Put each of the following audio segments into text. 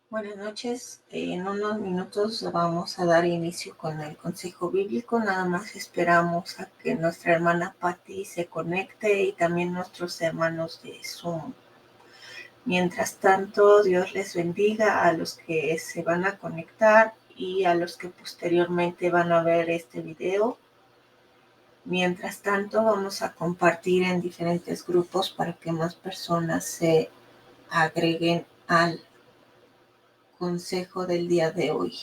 Buenas noches. En unos minutos vamos a dar inicio con el consejo bíblico. Nada más esperamos a que nuestra hermana Patti se conecte y también nuestros hermanos de Zoom. Mientras tanto, Dios les bendiga a los que se van a conectar y a los que posteriormente van a ver este video. Mientras tanto, vamos a compartir en diferentes grupos para que más personas se agreguen al consejo del día de hoy.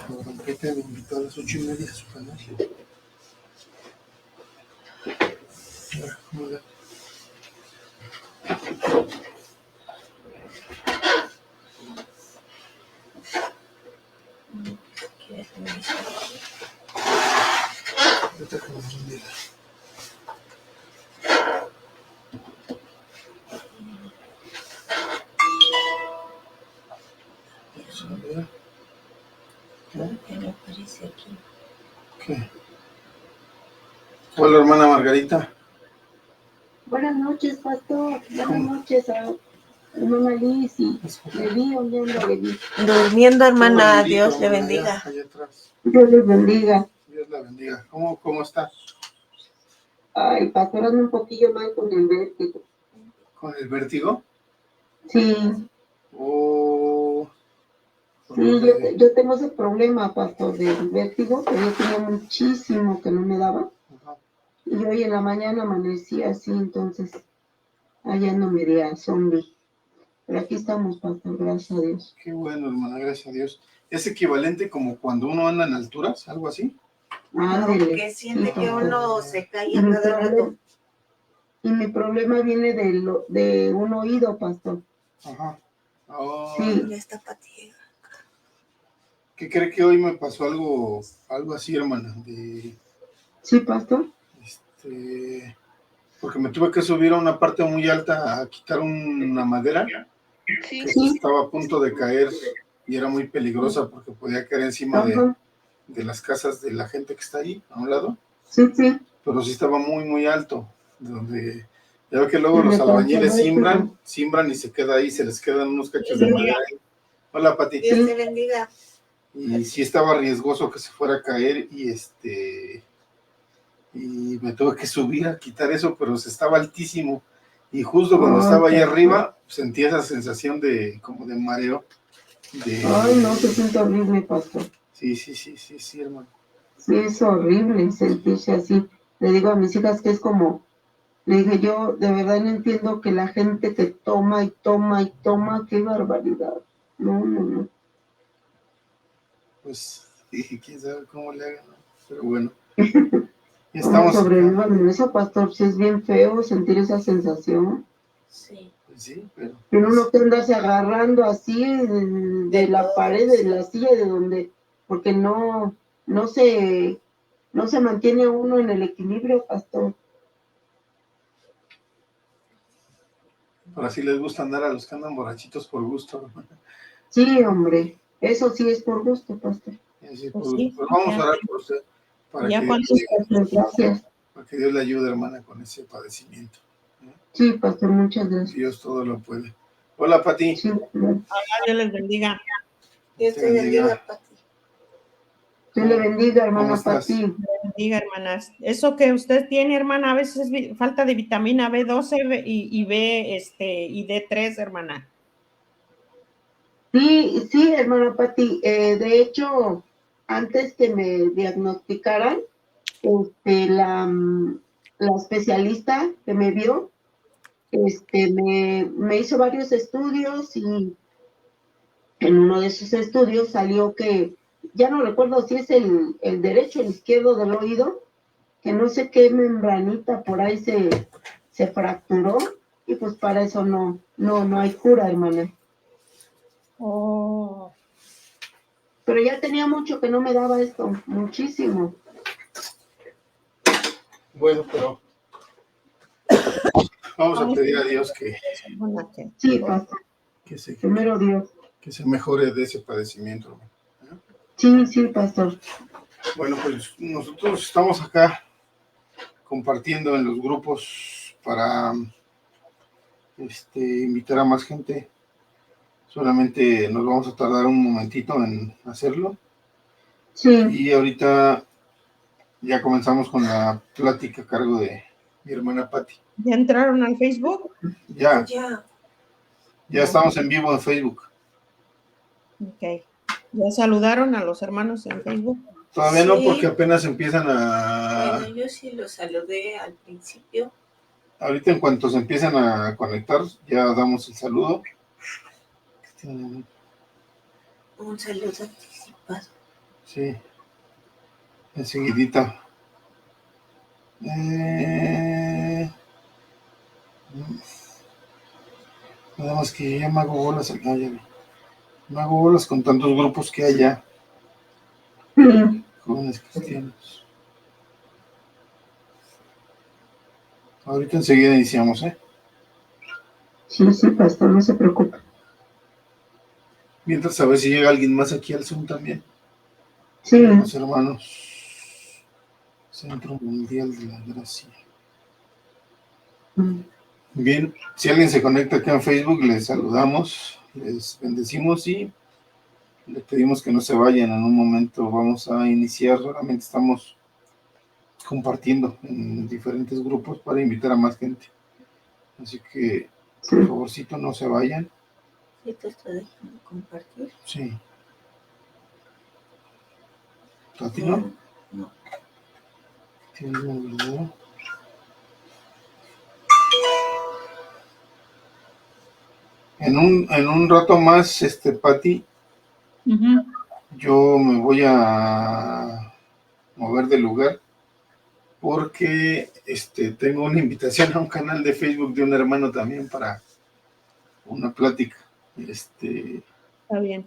¿Por qué te han invitado a las 8:30 a su canal? ¿Cómo le? Ahorita que nos olvida. Vamos a ver. ¿Qué me aparece aquí? ¿Qué? Hola, hermana Margarita. Buenas noches, pastor. Buenas noches a hermana Liz y Levi, oyendo Levi. Durmiendo, hermana, Bendito, Dios le hermana, bendiga. allá atrás. Dios les bendiga. Dios la bendiga. ¿Cómo está? Ay, pastor, ando un poquillo mal con el vértigo. ¿Con el vértigo? Sí, Oh, sí, yo tengo ese problema, pastor, del vértigo, que yo tenía muchísimo que no me daba. ajá. Y hoy en la mañana amanecí así, entonces, allá no me di zombie. Pero aquí estamos, pastor, gracias a Dios. Qué bueno, hermana, gracias a Dios. ¿Es equivalente como cuando uno anda en alturas, algo así? Ándele. Que siente Sí, que pastor. uno se cae Y a mi cada rato. problema, y mi problema viene de un oído, pastor. Ajá. Oh, Sí. Ya está Pati. ¿qué cree que hoy me pasó algo así, hermana? Sí, pastor. Porque me tuve que subir a una parte muy alta a quitar una madera que Sí. estaba a punto de caer y era muy peligrosa porque podía caer encima de las casas de la gente que está ahí a un lado. Sí, sí. Pero sí estaba muy, muy alto, donde ya ve que luego los albañiles siembran y se queda ahí, se les quedan unos cachos de madera ahí. Hola, Pati. Dios te bendiga. Y sí estaba riesgoso que se fuera a caer y me tuve que subir a quitar eso, pero se estaba altísimo. Y justo cuando estaba ahí arriba, sentí esa sensación como de mareo. Ay, no, se siente horrible, pastor. Sí, hermano. Sí, es horrible sentirse así. Le digo a mis hijas que es como, le dije yo, de verdad no entiendo que la gente que toma y toma y toma, qué barbaridad. No. Pues, dije, quién sabe cómo le hagan, ¿no? Pero bueno. ¿Cómo sobrevivan en eso, pastor? Si es bien feo sentir esa sensación. Sí. Pues sí, pero... Pero uno que andarse agarrando así de la pared, de la silla, de donde, porque no se mantiene uno en el equilibrio, pastor. Pero así les gusta andar a los que andan borrachitos por gusto. Sí, hombre, eso sí es por gusto, pastor. Sí, pues vamos a orar por usted para que Dios le ayude, hermana, con ese padecimiento. Sí, pastor, muchas gracias. Dios todo lo puede. Hola, Pati. Sí, Dios les bendiga. Dios te bendiga, Pati. Dios le bendiga, hermana Pati. Dios le bendiga, hermanas. Eso que usted tiene, hermana, a veces es falta de vitamina B12 y y D3, hermana. Sí, hermana Pati. De hecho, antes que me diagnosticaran, la especialista que me vio, me hizo varios estudios y en uno de esos estudios salió que, ya no recuerdo si es el derecho o el izquierdo del oído, que no sé qué membranita por ahí se fracturó y pues para eso no hay cura, hermana. Oh. Pero ya tenía mucho que no me daba esto, muchísimo. Bueno, pero vamos a pedir a Dios que Sí, pastor. Primero Dios. Que se mejore de ese padecimiento, hermano. Sí, pastor. Bueno, pues nosotros estamos acá compartiendo en los grupos para invitar a más gente. Solamente nos vamos a tardar un momentito en hacerlo. Sí. Y ahorita ya comenzamos con la plática a cargo de mi hermana Patti. ¿Ya entraron al Facebook? Ya estamos en vivo en Facebook. Ok. ¿Ya saludaron a los hermanos en Facebook? Todavía sí. No, porque apenas empiezan a... Bueno, yo sí los saludé al principio. Ahorita en cuanto se empiezan a conectar, ya damos el saludo. Un saludo anticipado. Sí. Enseguidita. Nada más que ya me hago bolas acá, ya vi. Me hago bolas con tantos grupos que hay ya. Jóvenes cristianos. Ahorita enseguida iniciamos, ¿eh? Sí, pastor, no se preocupe. Mientras a ver si llega alguien más aquí al Zoom también. Sí. Los hermanos. Centro Mundial de la Gracia. Bien, si alguien se conecta acá en Facebook, les saludamos, les bendecimos y les pedimos que no se vayan. En un momento vamos a iniciar, solamente estamos compartiendo en diferentes grupos para invitar a más gente. Así que, por favorcito, no se vayan. ¿Sí te está dejando compartir? Sí. ¿A ti no? No. ¿Tienes un video? En un rato más, Pati, yo me voy a mover de lugar porque tengo una invitación a un canal de Facebook de un hermano también para una plática. Está bien.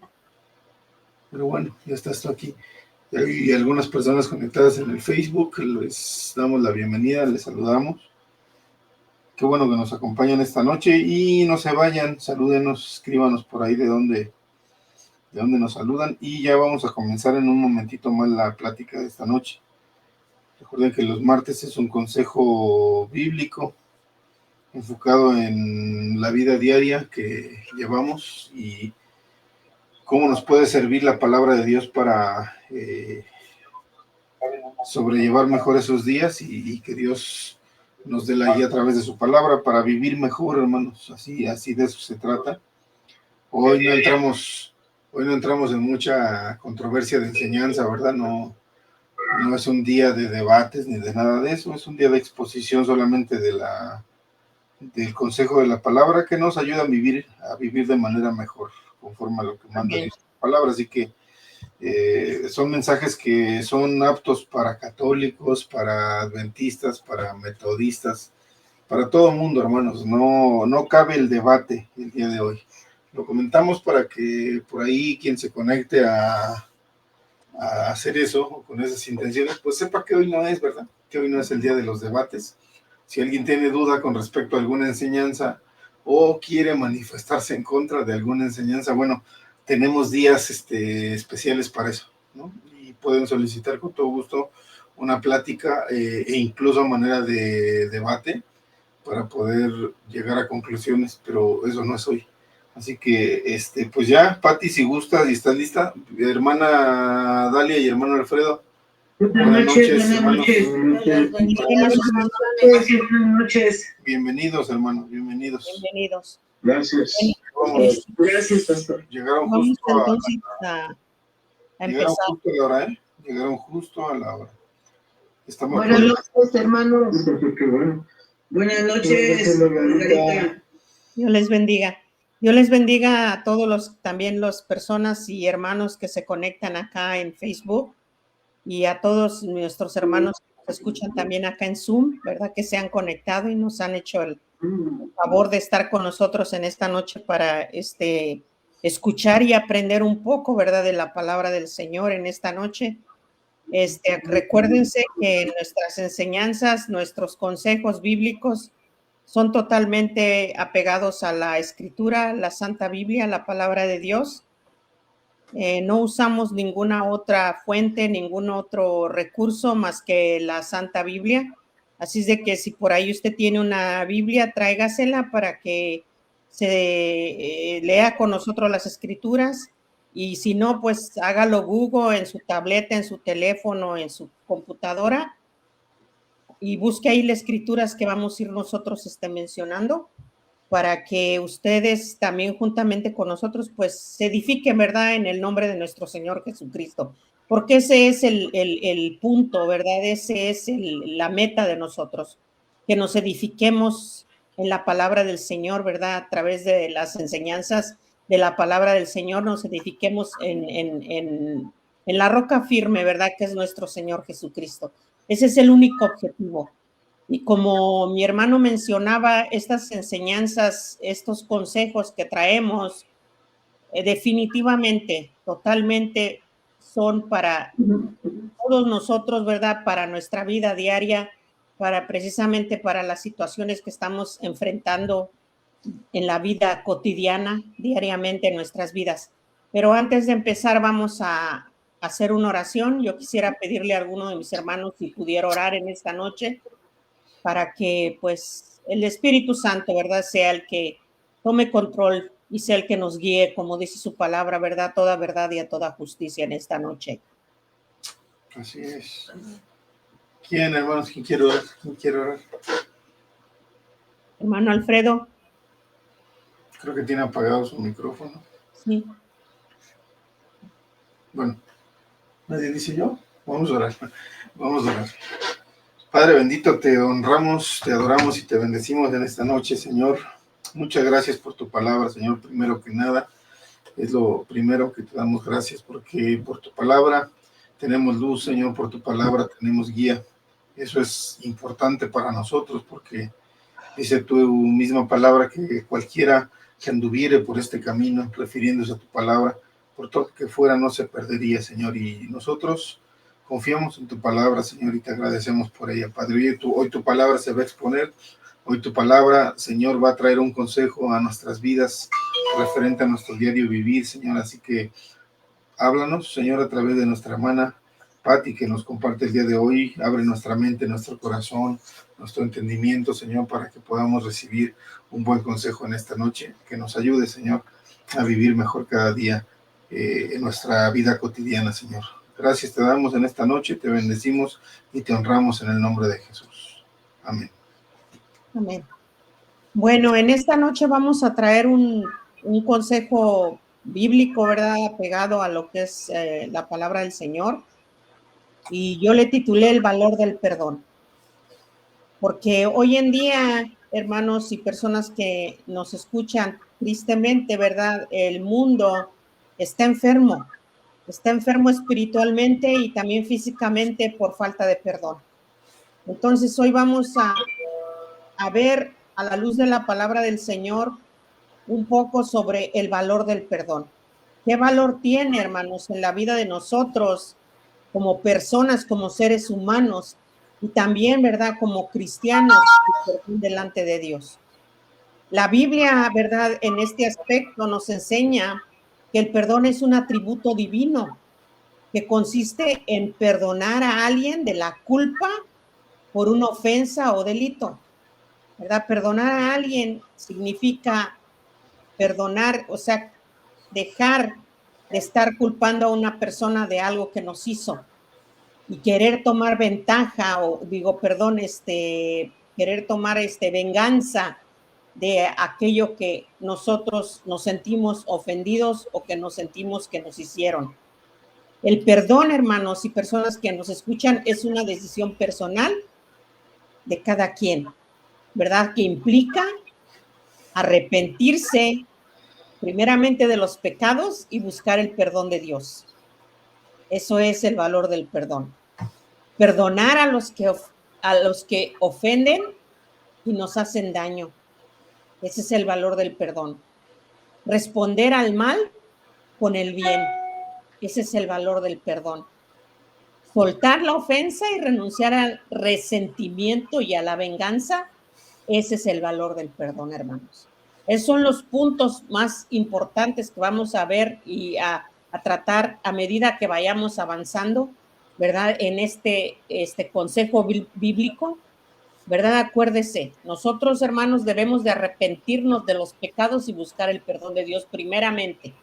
Pero bueno, ya está esto aquí. Hay algunas personas conectadas en el Facebook, les damos la bienvenida, les saludamos. Qué bueno que nos acompañan esta noche y no se vayan, salúdenos, escríbanos por ahí de dónde nos saludan y ya vamos a comenzar en un momentito más la plática de esta noche. Recuerden que los martes es un consejo bíblico enfocado en la vida diaria que llevamos y cómo nos puede servir la palabra de Dios para sobrellevar mejor esos días y que Dios nos dé la guía a través de su palabra para vivir mejor, hermanos. Así de eso se trata. Hoy no entramos en mucha controversia de enseñanza, ¿verdad? No es un día de debates ni de nada de eso, es un día de exposición solamente del consejo de la palabra que nos ayuda a vivir de manera mejor, conforme a lo que manda Dios la palabra. Así que son mensajes que son aptos para católicos, para adventistas, para metodistas, para todo el mundo, hermanos. No cabe el debate el día de hoy. Lo comentamos para que por ahí quien se conecte a hacer eso, con esas intenciones, pues sepa que hoy no es, ¿verdad? Que hoy no es el día de los debates. Si alguien tiene duda con respecto a alguna enseñanza o quiere manifestarse en contra de alguna enseñanza, bueno, tenemos días especiales para eso, ¿no? Y pueden solicitar con todo gusto una plática e incluso a manera de debate para poder llegar a conclusiones, pero eso no es hoy. Así que, pues ya, Pati, si gustas y estás lista, hermana Dalia y hermano Alfredo. Buenas noches, hermanos. Buenas noches. Bienvenidos, hermanos, bienvenidos. Gracias. Gracias, pastor. Llegaron Vamos justo entonces a Llegaron empezar. justo a la hora, ¿eh? Llegaron justo a la hora. Estamos Buenas noches, hermanos. Buenas noches, Margarita. Dios les bendiga. Dios les bendiga a todos también las personas y hermanos que se conectan acá en Facebook y a todos nuestros hermanos que nos escuchan también acá en Zoom, ¿verdad? Que se han conectado y nos han hecho el favor de estar con nosotros en esta noche para escuchar y aprender un poco, ¿verdad? De la palabra del Señor en esta noche. Recuérdense que nuestras enseñanzas, nuestros consejos bíblicos son totalmente apegados a la Escritura, la Santa Biblia, la palabra de Dios. No usamos ninguna otra fuente, ningún otro recurso más que la Santa Biblia. Así es de que si por ahí usted tiene una Biblia, tráigasela para que se lea con nosotros las Escrituras. Y si no, pues hágalo Google en su tableta, en su teléfono, en su computadora y busque ahí las escrituras que vamos a ir nosotros mencionando para que ustedes también juntamente con nosotros pues se edifiquen, ¿verdad? En el nombre de nuestro Señor Jesucristo. Porque ese es el punto, ¿verdad? Ese es la meta de nosotros, que nos edifiquemos en la palabra del Señor, ¿verdad? A través de las enseñanzas de la palabra del Señor nos edifiquemos en la roca firme, ¿verdad? Que es nuestro Señor Jesucristo. Ese es el único objetivo. Y como mi hermano mencionaba, estas enseñanzas, estos consejos que traemos, definitivamente, totalmente son para todos nosotros, ¿verdad? Para nuestra vida diaria, precisamente para las situaciones que estamos enfrentando en la vida cotidiana, diariamente en nuestras vidas. Pero antes de empezar, vamos a hacer una oración. Yo quisiera pedirle a alguno de mis hermanos si pudiera orar en esta noche para que, pues, el Espíritu Santo, ¿verdad?, sea el que tome control y sea el que nos guíe, como dice su palabra, ¿verdad?, toda verdad y a toda justicia en esta noche. Así es. ¿Quién, hermanos? ¿Quién quiere orar? ¿Quién quiere orar? Hermano Alfredo. Creo que tiene apagado su micrófono. Sí. Bueno, ¿nadie dice yo? Vamos a orar. Vamos a orar. Padre bendito, te honramos, te adoramos y te bendecimos en esta noche, Señor. Muchas gracias por tu palabra, Señor. Primero que nada, es lo primero que te damos gracias, porque por tu palabra tenemos luz, Señor, por tu palabra tenemos guía. Eso es importante para nosotros, porque dice tu misma palabra que cualquiera que anduviere por este camino, refiriéndose a tu palabra, por todo que fuera no se perdería, Señor. Y nosotros confiamos en tu palabra, Señor, y te agradecemos por ella, Padre. Hoy tu palabra se va a exponer. Hoy tu palabra, Señor, va a traer un consejo a nuestras vidas referente a nuestro diario vivir, Señor. Así que háblanos, Señor, a través de nuestra hermana Patti, que nos comparte el día de hoy. Abre nuestra mente, nuestro corazón, nuestro entendimiento, Señor, para que podamos recibir un buen consejo en esta noche. Que nos ayude, Señor, a vivir mejor cada día en nuestra vida cotidiana, Señor. Gracias te damos en esta noche, te bendecimos y te honramos en el nombre de Jesús. Amén. Amén. Bueno, en esta noche vamos a traer un consejo bíblico, ¿verdad? Pegado a lo que es la palabra del Señor. Y yo le titulé El valor del perdón. Porque hoy en día, hermanos y personas que nos escuchan, tristemente, ¿verdad? El mundo está enfermo espiritualmente y también físicamente por falta de perdón. Entonces, hoy vamos a ver a la luz de la palabra del Señor un poco sobre el valor del perdón. ¿Qué valor tiene, hermanos, en la vida de nosotros como personas, como seres humanos y también, ¿verdad?, como cristianos delante de Dios? La Biblia, ¿verdad?, en este aspecto nos enseña que el perdón es un atributo divino que consiste en perdonar a alguien de la culpa por una ofensa o delito, ¿verdad? Perdonar a alguien significa perdonar, o sea, dejar de estar culpando a una persona de algo que nos hizo y querer tomar ventaja querer tomar venganza de aquello que nosotros nos sentimos ofendidos o que nos sentimos que nos hicieron. El perdón, hermanos y personas que nos escuchan, es una decisión personal de cada quien, ¿verdad? Que implica arrepentirse primeramente de los pecados y buscar el perdón de Dios. Eso es el valor del perdón. Perdonar a los que ofenden y nos hacen daño. Ese es el valor del perdón. Responder al mal con el bien. Ese es el valor del perdón. Soltar la ofensa y renunciar al resentimiento y a la venganza. Ese es el valor del perdón, hermanos. Esos son los puntos más importantes que vamos a ver y a tratar a medida que vayamos avanzando, ¿verdad? En este consejo bíblico, ¿verdad? Acuérdese, nosotros, hermanos, debemos de arrepentirnos de los pecados y buscar el perdón de Dios primeramente.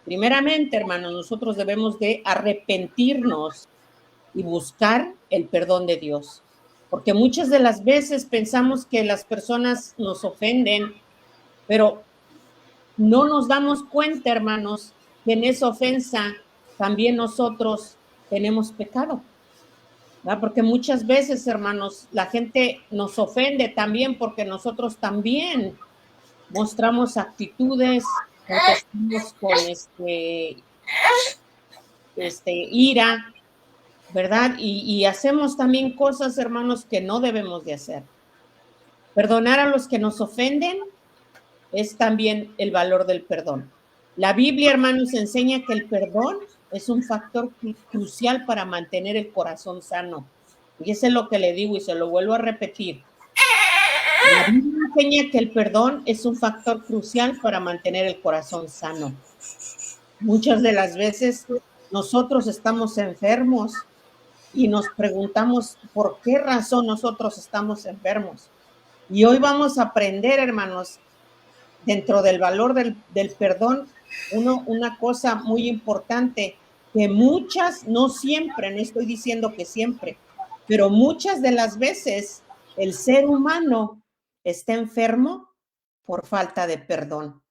Primeramente, hermanos, nosotros debemos de arrepentirnos y buscar el perdón de Dios. Porque muchas de las veces pensamos que las personas nos ofenden, pero no nos damos cuenta, hermanos, que en esa ofensa también nosotros tenemos pecado. ¿Verdad? Porque muchas veces, hermanos, la gente nos ofende también porque nosotros también mostramos actitudes, contestamos con ira, ¿verdad? Y hacemos también cosas, hermanos, que no debemos de hacer. Perdonar a los que nos ofenden es también el valor del perdón. La Biblia, hermanos, enseña que el perdón es un factor crucial para mantener el corazón sano. Y eso es lo que le digo y se lo vuelvo a repetir. La Biblia enseña que el perdón es un factor crucial para mantener el corazón sano. Muchas de las veces nosotros estamos enfermos y nos preguntamos por qué razón nosotros estamos enfermos. Y hoy vamos a aprender, hermanos, dentro del valor del perdón, una cosa muy importante, que muchas, no siempre, no estoy diciendo que siempre, pero muchas de las veces el ser humano está enfermo por falta de perdón,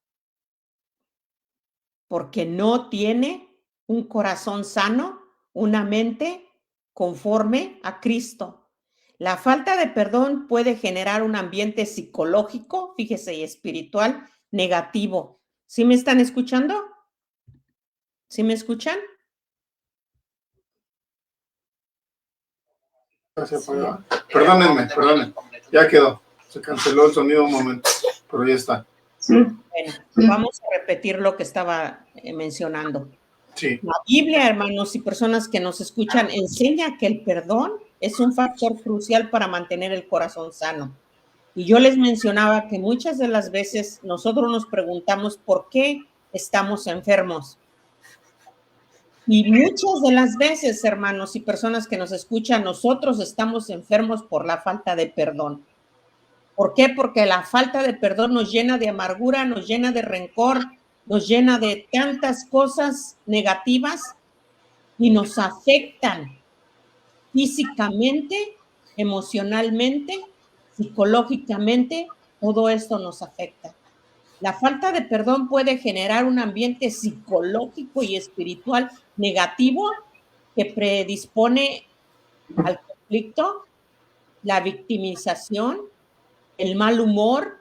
porque no tiene un corazón sano, una mente conforme a Cristo. La falta de perdón puede generar un ambiente psicológico, fíjese, y espiritual negativo. ¿Sí me están escuchando? ¿Sí me escuchan? Gracias, sí. Perdónenme. Ya quedó. Se canceló el sonido un momento, pero ya está. Sí. Bueno, vamos a repetir lo que estaba mencionando. Sí. La Biblia, hermanos y personas que nos escuchan, enseña que el perdón es un factor crucial para mantener el corazón sano. Y yo les mencionaba que muchas de las veces nosotros nos preguntamos por qué estamos enfermos. Y muchas de las veces, hermanos y personas que nos escuchan, nosotros estamos enfermos por la falta de perdón. ¿Por qué? Porque la falta de perdón nos llena de amargura, nos llena de rencor, nos llena de tantas cosas negativas y nos afectan físicamente, emocionalmente, psicológicamente, todo esto nos afecta. La falta de perdón puede generar un ambiente psicológico y espiritual negativo que predispone al conflicto, la victimización, el mal humor,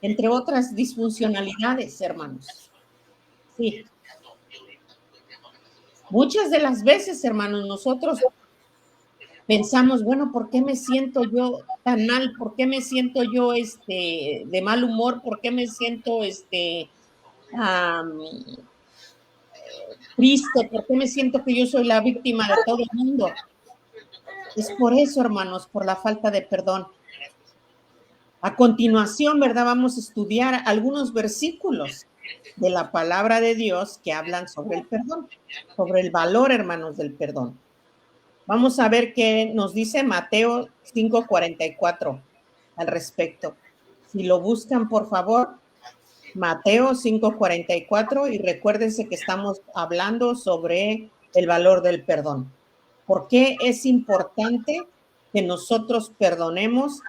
entre otras disfuncionalidades, hermanos. Sí. Muchas de las veces, hermanos, nosotros pensamos, bueno, ¿por qué me siento yo tan mal? ¿Por qué me siento yo de mal humor? ¿Por qué me siento triste? ¿Por qué me siento que yo soy la víctima de todo el mundo? Es por eso, hermanos, por la falta de perdón. A continuación, ¿verdad? Vamos a estudiar algunos versículos de la palabra de Dios que hablan sobre el perdón, sobre el valor, hermanos, del perdón. Vamos a ver qué nos dice Mateo 5:44 al respecto. Si lo buscan, por favor, Mateo 5:44, y recuérdense que estamos hablando sobre el valor del perdón. ¿Por qué es importante que nosotros perdonemos?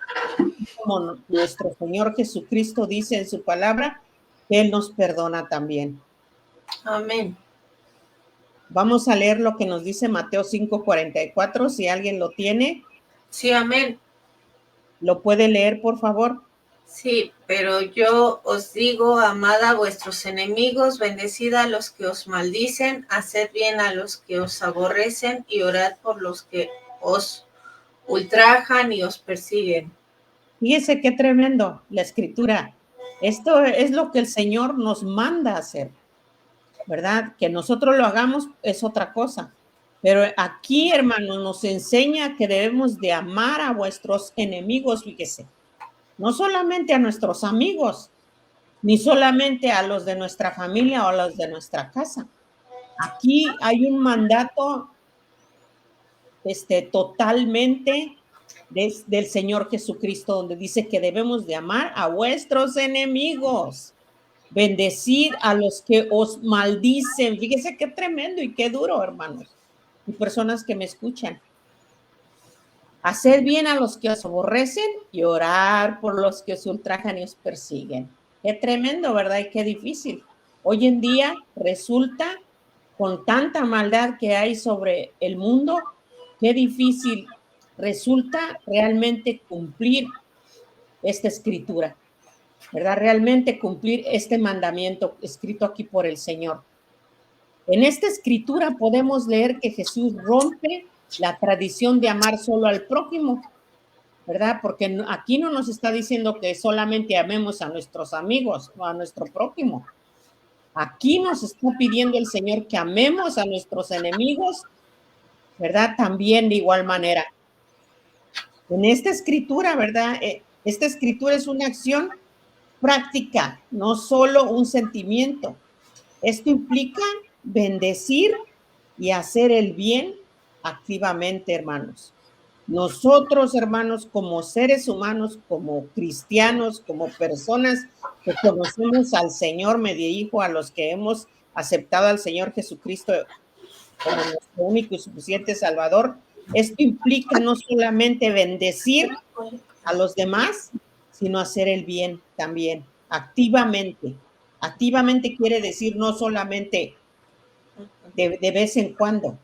Como nuestro Señor Jesucristo dice en su palabra, que Él nos perdona también. Amén. Vamos a leer lo que nos dice Mateo 5:44, si alguien lo tiene. Sí, amén. ¿Lo puede leer, por favor? Sí, pero yo os digo, amad a vuestros enemigos, bendecid a los que os maldicen, haced bien a los que os aborrecen y orad por los que os ultrajan y os persiguen. Fíjese qué tremendo la escritura. Esto es lo que el Señor nos manda a hacer, ¿verdad? Que nosotros lo hagamos es otra cosa. Pero aquí, hermanos, nos enseña que debemos de amar a vuestros enemigos, fíjese. No solamente a nuestros amigos, ni solamente a los de nuestra familia o a los de nuestra casa. Aquí hay un mandato totalmente del Señor Jesucristo, donde dice que debemos de amar a vuestros enemigos, bendecir a los que os maldicen. Fíjese qué tremendo y qué duro, hermanos y personas que me escuchan. Hacer bien a los que os aborrecen y orar por los que os ultrajan y os persiguen. Qué tremendo, ¿verdad? Y qué difícil. Hoy en día resulta, con tanta maldad que hay sobre el mundo, qué difícil resulta realmente cumplir esta escritura, ¿verdad? Realmente cumplir este mandamiento escrito aquí por el Señor. En esta escritura podemos leer que Jesús rompe la tradición de amar solo al prójimo, ¿verdad? Porque aquí no nos está diciendo que solamente amemos a nuestros amigos o a nuestro prójimo. Aquí nos está pidiendo el Señor que amemos a nuestros enemigos, ¿verdad? También de igual manera. En esta escritura, ¿verdad? Esta escritura es una acción práctica, no solo un sentimiento. Esto implica bendecir y hacer el bien activamente, hermanos. Nosotros, hermanos, como seres humanos, como cristianos, como personas que conocemos al Señor mediante a los que hemos aceptado al Señor Jesucristo como nuestro único y suficiente Salvador, esto implica no solamente bendecir a los demás, sino hacer el bien también, activamente. Activamente quiere decir no solamente de vez en cuando.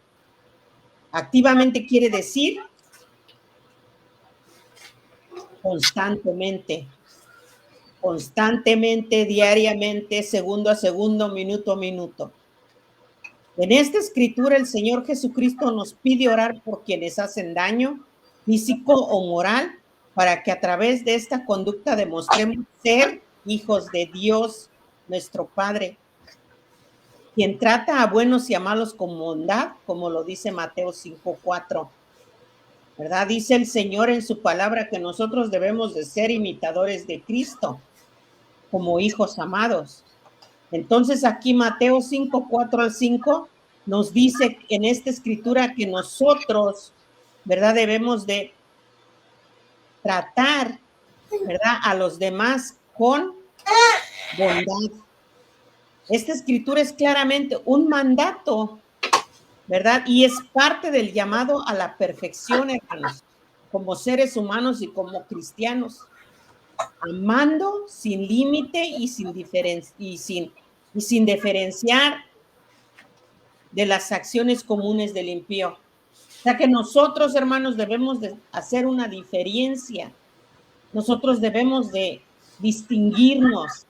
Activamente quiere decir constantemente, diariamente, segundo a segundo, minuto a minuto. En esta escritura el Señor Jesucristo nos pide orar por quienes hacen daño físico o moral, para que a través de esta conducta demostremos ser hijos de Dios, nuestro Padre, quien trata a buenos y a malos con bondad, como lo dice Mateo 5:4. ¿Verdad? Dice el Señor en su palabra que nosotros debemos de ser imitadores de Cristo, como hijos amados. Entonces aquí Mateo 5:4-5 nos dice en esta escritura que nosotros, ¿verdad? Debemos de tratar, ¿verdad? A los demás con bondad. Esta escritura es claramente un mandato, ¿verdad? Y es parte del llamado a la perfección, hermanos, como seres humanos y como cristianos, amando sin límite y sin diferenciar de las acciones comunes del impío. O sea que nosotros, hermanos, debemos de hacer una diferencia. Nosotros debemos de distinguirnos.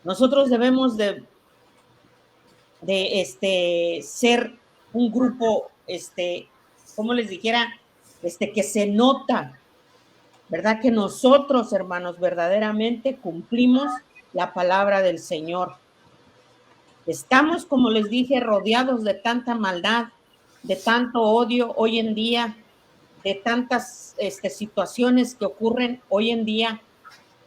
Nosotros debemos de ser un grupo, como les dijera, que se nota, ¿verdad? Que nosotros, hermanos, verdaderamente cumplimos la palabra del Señor. Estamos, como les dije, rodeados de tanta maldad, de tanto odio hoy en día, de tantas situaciones que ocurren hoy en día,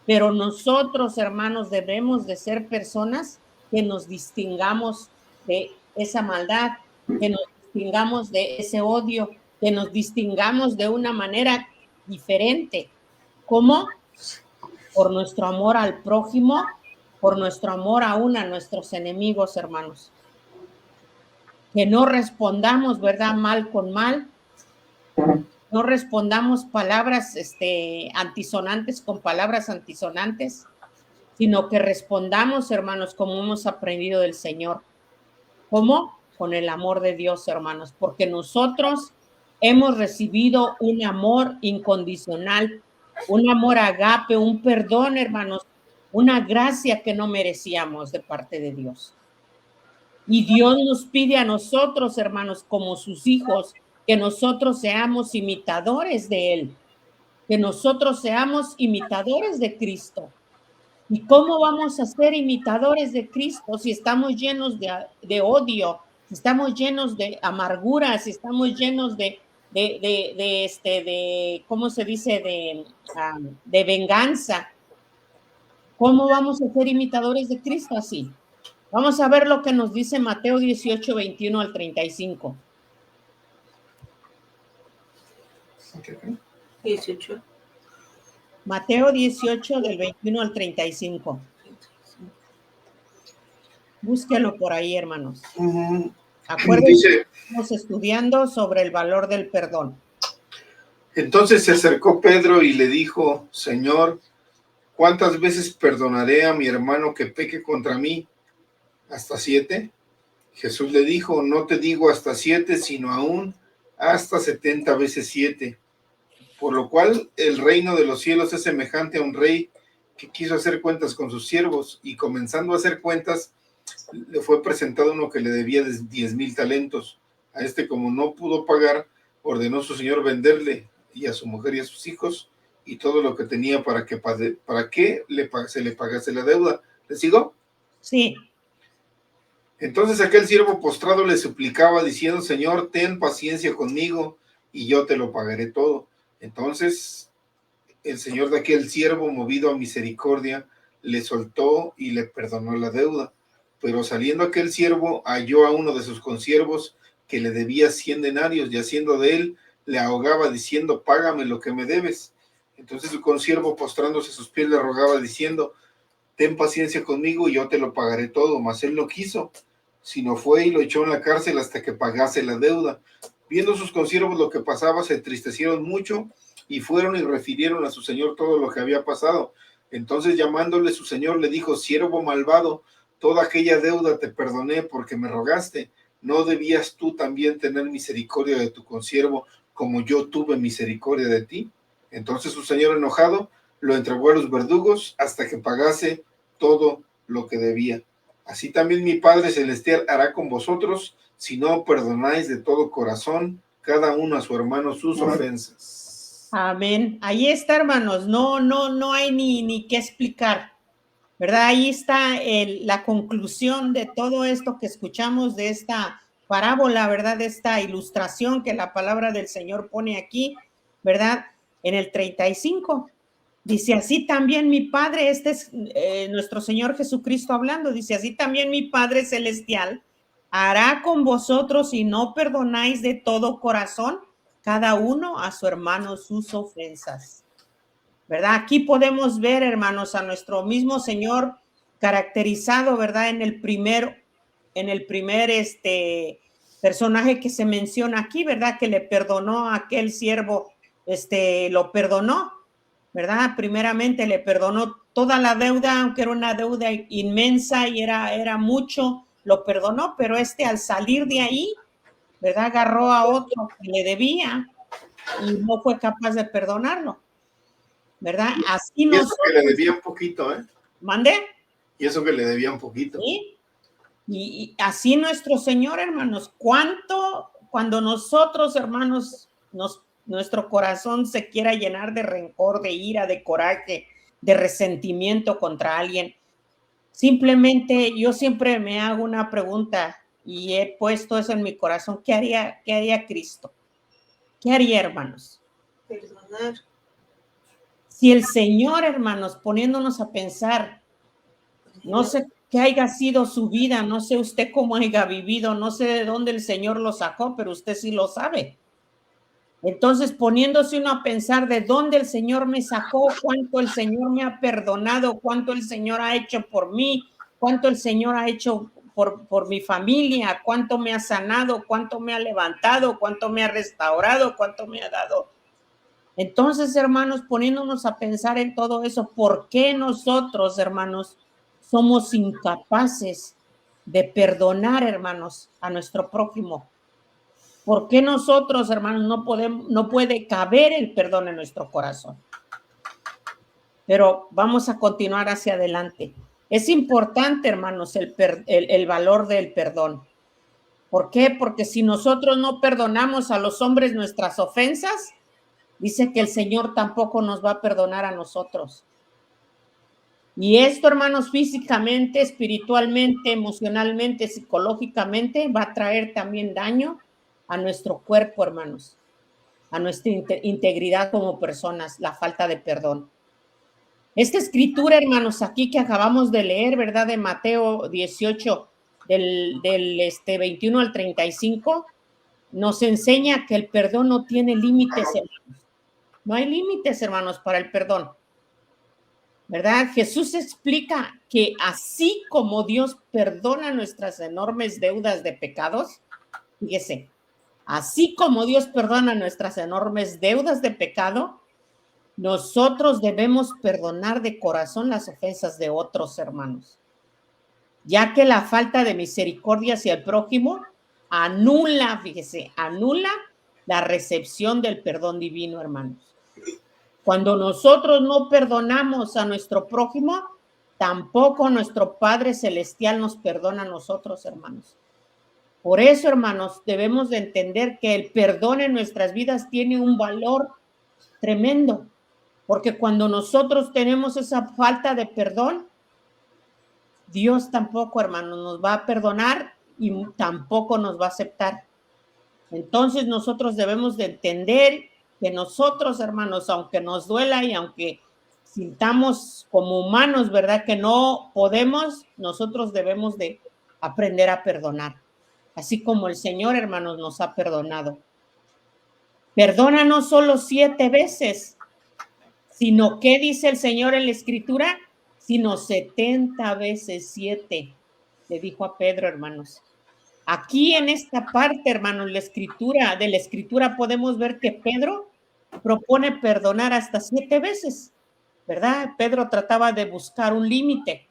pero nosotros, hermanos, debemos de ser personas que nos distingamos de esa maldad, que nos distingamos de ese odio, que nos distingamos de una manera diferente. ¿Cómo? Por nuestro amor al prójimo, por nuestro amor aún a nuestros enemigos, hermanos. Que no respondamos, ¿verdad? Mal con mal. No respondamos palabras antisonantes con palabras antisonantes, sino que respondamos, hermanos, como hemos aprendido del Señor. ¿Cómo? con el amor de Dios, hermanos, porque nosotros hemos recibido un amor incondicional, un amor agape, un perdón, hermanos, una gracia que no merecíamos de parte de Dios. Y Dios nos pide a nosotros, hermanos, como sus hijos, que nosotros seamos imitadores de Él, que nosotros seamos imitadores de Cristo. ¿Y cómo vamos a ser imitadores de Cristo si estamos llenos de odio, si estamos llenos de amargura, si estamos llenos ¿cómo se dice? De venganza? ¿Cómo vamos a ser imitadores de Cristo así? Vamos a ver lo que nos dice Mateo 18, 21 al 35. 18. Mateo 18, del 21 al 35. Búsquelo por ahí, hermanos. Acuérdense que estamos estudiando sobre el valor del perdón. Entonces se acercó Pedro y le dijo: Señor, ¿cuántas veces perdonaré a mi hermano que peque contra mí? ¿Hasta 7? Jesús le dijo: no te digo hasta 7, sino aún hasta 70 veces 7. Por lo cual el reino de los cielos es semejante a un rey que quiso hacer cuentas con sus siervos, y comenzando a hacer cuentas, le fue presentado uno que le debía 10,000 talentos. A este, como no pudo pagar, ordenó su señor venderle, y a su mujer y a sus hijos, y todo lo que tenía, para que se le pagase la deuda. ¿Le sigo? Sí. Entonces aquel siervo postrado le suplicaba, diciendo: Señor, ten paciencia conmigo, y yo te lo pagaré todo. Entonces el señor de aquel siervo, movido a misericordia, le soltó y le perdonó la deuda. Pero saliendo aquel siervo, halló a uno de sus consiervos que le debía 100 denarios, y haciendo de él, le ahogaba, diciendo: págame lo que me debes. Entonces su consiervo, postrándose a sus pies, le rogaba, diciendo: ten paciencia conmigo y yo te lo pagaré todo. Mas él no quiso, sino fue y lo echó en la cárcel hasta que pagase la deuda. Viendo sus consiervos lo que pasaba, se entristecieron mucho, y fueron y refirieron a su señor todo lo que había pasado. Entonces, llamándole su señor, le dijo: siervo malvado, toda aquella deuda te perdoné porque me rogaste. ¿No debías tú también tener misericordia de tu consiervo, como yo tuve misericordia de ti? Entonces su señor, enojado, lo entregó a los verdugos hasta que pagase todo lo que debía. Así también mi Padre Celestial hará con vosotros, si no perdonáis de todo corazón cada uno a su hermano sus ofensas. Amén. Ahí está, hermanos. No hay ni qué explicar, ¿verdad? Ahí está la conclusión de todo esto que escuchamos, de esta parábola, ¿verdad? De esta ilustración que la palabra del Señor pone aquí, ¿verdad? En el 35. Dice: así también mi Padre, este es nuestro Señor Jesucristo hablando, dice: así también mi Padre Celestial hará con vosotros si no perdonáis de todo corazón cada uno a su hermano sus ofensas. ¿Verdad? Aquí podemos ver, hermanos, a nuestro mismo Señor caracterizado, ¿verdad? En el primer personaje que se menciona aquí, ¿verdad? Que le perdonó a aquel siervo, lo perdonó, ¿verdad? Primeramente le perdonó toda la deuda, aunque era una deuda inmensa y era mucho, lo perdonó, pero al salir de ahí, ¿verdad? Agarró a otro que le debía y no fue capaz de perdonarlo, ¿verdad? Así y eso nosotros, que le debía un poquito, ¿eh? ¿Mande? Y eso que le debía un poquito. ¿Sí? Y así nuestro Señor, hermanos, cuando nosotros, hermanos, nuestro corazón se quiera llenar de rencor, de ira, de coraje, de resentimiento contra alguien, simplemente yo siempre me hago una pregunta y he puesto eso en mi corazón: ¿qué haría Cristo? ¿Qué haría, hermanos? Perdonar. Si el Señor, hermanos, poniéndonos a pensar, no sé qué haya sido su vida, no sé usted cómo haya vivido, no sé de dónde el Señor lo sacó, pero usted sí lo sabe. Entonces, poniéndose uno a pensar de dónde el Señor me sacó, cuánto el Señor me ha perdonado, cuánto el Señor ha hecho por mí, cuánto el Señor ha hecho por mi familia, cuánto me ha sanado, cuánto me ha levantado, cuánto me ha restaurado, cuánto me ha dado. Entonces, hermanos, poniéndonos a pensar en todo eso, ¿por qué nosotros, hermanos, somos incapaces de perdonar, hermanos, a nuestro prójimo. ¿Por qué nosotros, hermanos, no puede caber el perdón en nuestro corazón? Pero vamos a continuar hacia adelante. Es importante, hermanos, el valor del perdón. ¿Por qué? Porque si nosotros no perdonamos a los hombres nuestras ofensas, dice que el Señor tampoco nos va a perdonar a nosotros. Y esto, hermanos, físicamente, espiritualmente, emocionalmente, psicológicamente, va a traer también daño a nuestro cuerpo, hermanos, a nuestra integridad como personas, la falta de perdón. Esta escritura, hermanos, aquí que acabamos de leer, ¿verdad? De Mateo 18, del 21 al 35, nos enseña que el perdón no tiene límites, hermanos. No hay límites, hermanos, para el perdón, ¿verdad? Jesús explica que así como Dios perdona nuestras enormes deudas de pecados, fíjese, así como Dios perdona nuestras enormes deudas de pecado, nosotros debemos perdonar de corazón las ofensas de otros hermanos, ya que la falta de misericordia hacia el prójimo anula, fíjese, anula la recepción del perdón divino, hermanos. Cuando nosotros no perdonamos a nuestro prójimo, tampoco nuestro Padre Celestial nos perdona a nosotros, hermanos. Por eso, hermanos, debemos de entender que el perdón en nuestras vidas tiene un valor tremendo, porque cuando nosotros tenemos esa falta de perdón, Dios tampoco, hermanos, nos va a perdonar y tampoco nos va a aceptar. Entonces nosotros debemos de entender que nosotros, hermanos, aunque nos duela y aunque sintamos como humanos, ¿verdad? Que no podemos, nosotros debemos de aprender a perdonar, así como el Señor, hermanos, nos ha perdonado. Perdona no solo 7 veces, sino que dice el Señor en la Escritura, sino 70 veces 7, le dijo a Pedro, hermanos. Aquí en esta parte, hermanos, de la escritura podemos ver que Pedro propone perdonar hasta 7 veces, ¿verdad? Pedro trataba de buscar un límite,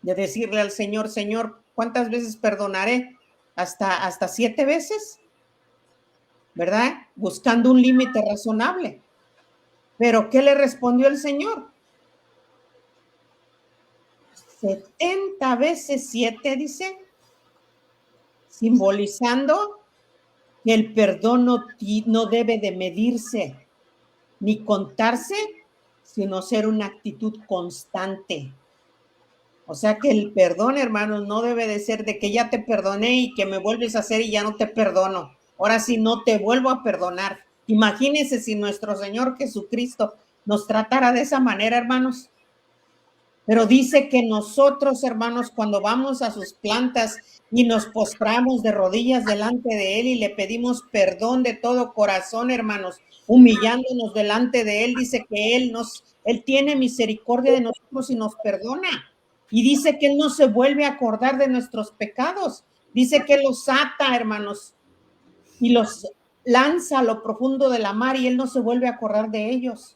de decirle al Señor, Señor, ¿cuántas veces perdonaré? Hasta 7 veces, ¿verdad? Buscando un límite razonable. Pero ¿qué le respondió el Señor? 70 veces 7, dice, simbolizando que el perdón no debe de medirse ni contarse, sino ser una actitud constante. O sea que el perdón, hermanos, no debe de ser de que ya te perdoné y que me vuelves a hacer y ya no te perdono. Ahora sí no te vuelvo a perdonar. Imagínense si nuestro Señor Jesucristo nos tratara de esa manera, hermanos. Pero dice que nosotros, hermanos, cuando vamos a sus plantas y nos postramos de rodillas delante de Él y le pedimos perdón de todo corazón, hermanos, humillándonos delante de Él, dice que Él tiene misericordia de nosotros y nos perdona. Y dice que Él no se vuelve a acordar de nuestros pecados. Dice que Él los ata, hermanos, y los lanza a lo profundo de la mar y Él no se vuelve a acordar de ellos.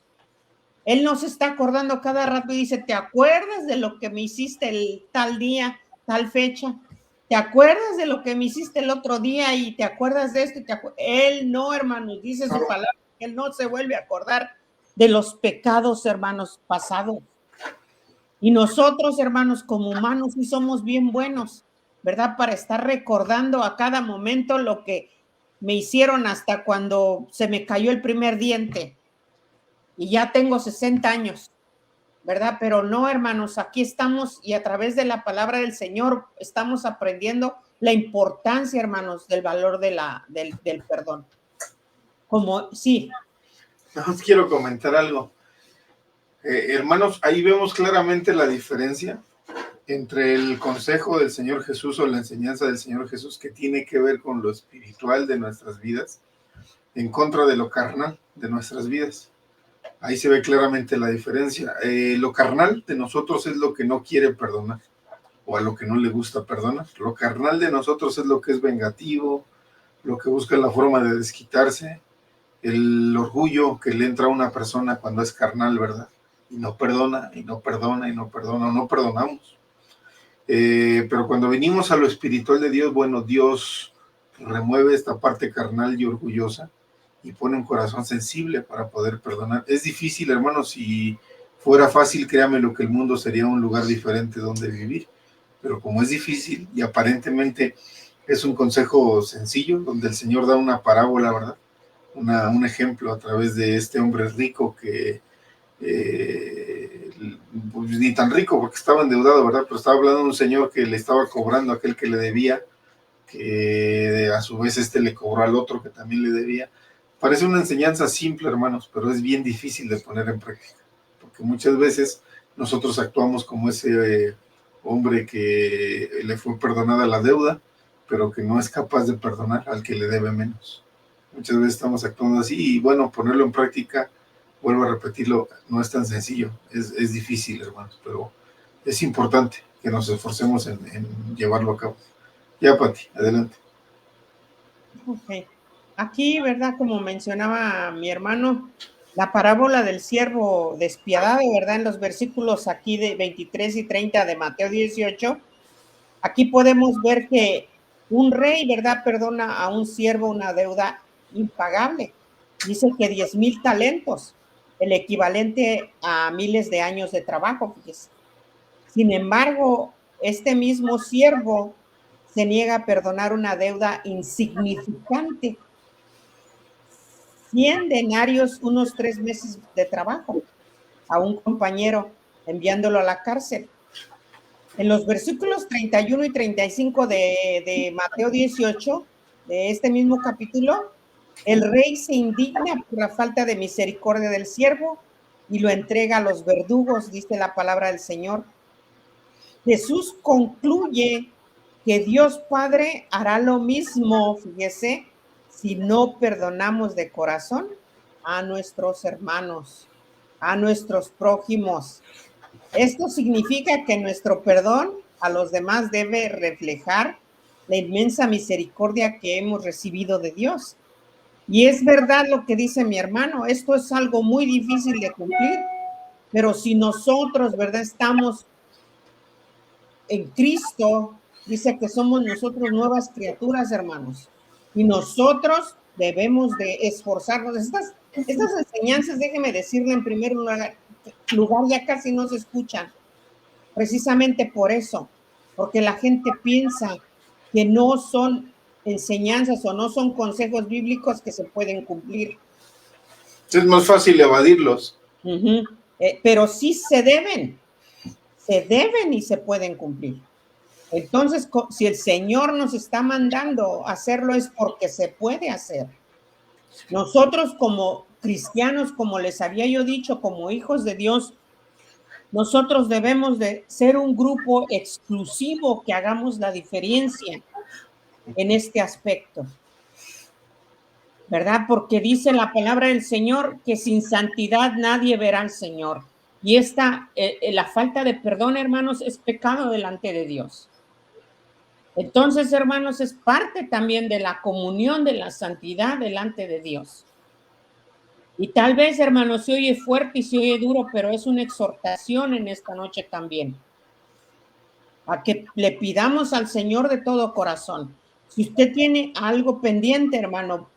Él nos está acordando cada rato y dice, ¿te acuerdas de lo que me hiciste el tal día, tal fecha? ¿Te acuerdas de lo que me hiciste el otro día y te acuerdas de esto? Él no, hermanos, dice su palabra, Él no se vuelve a acordar de los pecados, hermanos, pasados. Y nosotros, hermanos, como humanos, sí somos bien buenos, ¿verdad? Para estar recordando a cada momento lo que me hicieron hasta cuando se me cayó el primer diente. Y ya tengo 60 años, ¿verdad? Pero no, hermanos, aquí estamos y a través de la palabra del Señor estamos aprendiendo la importancia, hermanos, del valor del perdón. Sí. No, quiero comentar algo. Hermanos, ahí vemos claramente la diferencia entre el consejo del Señor Jesús o la enseñanza del Señor Jesús que tiene que ver con lo espiritual de nuestras vidas en contra de lo carnal de nuestras vidas. Ahí se ve claramente la diferencia. Lo carnal de nosotros es lo que no quiere perdonar o a lo que no le gusta perdonar. Lo carnal de nosotros es lo que es vengativo, lo que busca la forma de desquitarse, el orgullo que le entra a una persona cuando es carnal, ¿verdad? Y no perdona, y no perdona, y no perdona, o no perdonamos. Pero cuando venimos a lo espiritual de Dios, bueno, Dios remueve esta parte carnal y orgullosa y pone un corazón sensible para poder perdonar. Es difícil, hermanos, si fuera fácil, créame lo que el mundo sería un lugar diferente donde vivir, pero como es difícil y aparentemente es un consejo sencillo, donde el Señor da una parábola, ¿verdad? Un ejemplo a través de este hombre rico que pues ni tan rico porque estaba endeudado, ¿verdad? Pero estaba hablando de un señor que le estaba cobrando a aquel que le debía, que a su vez le cobró al otro que también le debía. Parece una enseñanza simple, hermanos, pero es bien difícil de poner en práctica, porque muchas veces nosotros actuamos como ese hombre que le fue perdonada la deuda, pero que no es capaz de perdonar al que le debe menos. Muchas veces estamos actuando así y bueno, ponerlo en práctica, vuelvo a repetirlo, no es tan sencillo, es difícil, hermanos, pero es importante que nos esforcemos en llevarlo a cabo. Ya, Pati, adelante. Ok. Aquí, ¿verdad? Como mencionaba mi hermano, la parábola del siervo despiadado, ¿verdad? En los versículos aquí de 23 y 30 de Mateo 18, aquí podemos ver que un rey, ¿verdad? Perdona a un siervo una deuda impagable. Dice que 10,000 talentos, el equivalente a miles de años de trabajo, fíjese. Sin embargo, este mismo siervo se niega a perdonar una deuda insignificante. 100 denarios, unos 3 meses de trabajo, a un compañero, enviándolo a la cárcel. En los versículos 31 y 35 de Mateo 18, de este mismo capítulo, el rey se indigna por la falta de misericordia del siervo y lo entrega a los verdugos, dice la palabra del Señor. Jesús concluye que Dios Padre hará lo mismo, fíjese, si no perdonamos de corazón a nuestros hermanos, a nuestros prójimos. Esto significa que nuestro perdón a los demás debe reflejar la inmensa misericordia que hemos recibido de Dios. Y es verdad lo que dice mi hermano, esto es algo muy difícil de cumplir, pero si nosotros, ¿verdad?, estamos en Cristo, dice que somos nosotros nuevas criaturas, hermanos, y nosotros debemos de esforzarnos. Estas enseñanzas, déjeme decirle en primer lugar, ya casi no se escuchan, precisamente por eso, porque la gente piensa que no son enseñanzas o no son consejos bíblicos que se pueden cumplir. Es más fácil evadirlos. Pero sí se deben y se pueden cumplir. Entonces, si el Señor nos está mandando a hacerlo es porque se puede hacer. Nosotros como cristianos, como les había yo dicho, como hijos de Dios, nosotros debemos de ser un grupo exclusivo que hagamos la diferencia en este aspecto, ¿verdad? Porque dice la palabra del Señor que sin santidad nadie verá al Señor. Y la falta de perdón, hermanos, es pecado delante de Dios. Entonces, hermanos, es parte también de la comunión de la santidad delante de Dios. Y tal vez, hermanos, se oye fuerte y se oye duro, pero es una exhortación en esta noche también. A que le pidamos al Señor de todo corazón. Si usted tiene algo pendiente, hermano,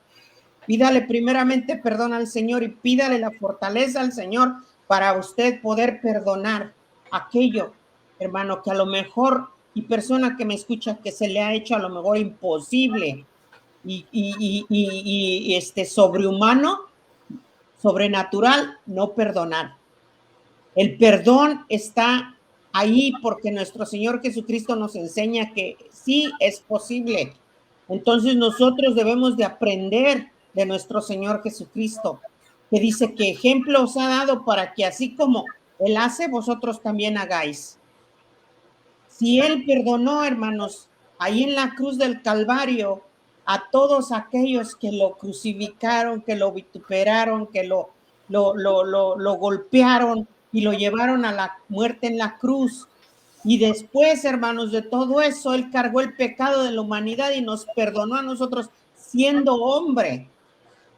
pídale primeramente perdón al Señor y pídale la fortaleza al Señor para usted poder perdonar aquello, hermano, que a lo mejor, y persona que me escucha, que se le ha hecho a lo mejor imposible y sobrehumano, sobrenatural, no perdonar. El perdón está ahí porque nuestro Señor Jesucristo nos enseña que sí es posible. Entonces nosotros debemos de aprender de nuestro Señor Jesucristo, que dice que ejemplo os ha dado para que así como Él hace, vosotros también hagáis. Si Él perdonó, hermanos, ahí en la cruz del Calvario, a todos aquellos que lo crucificaron, que lo vituperaron, que lo golpearon y lo llevaron a la muerte en la cruz. Y después, hermanos, de todo eso, Él cargó el pecado de la humanidad y nos perdonó a nosotros siendo hombre,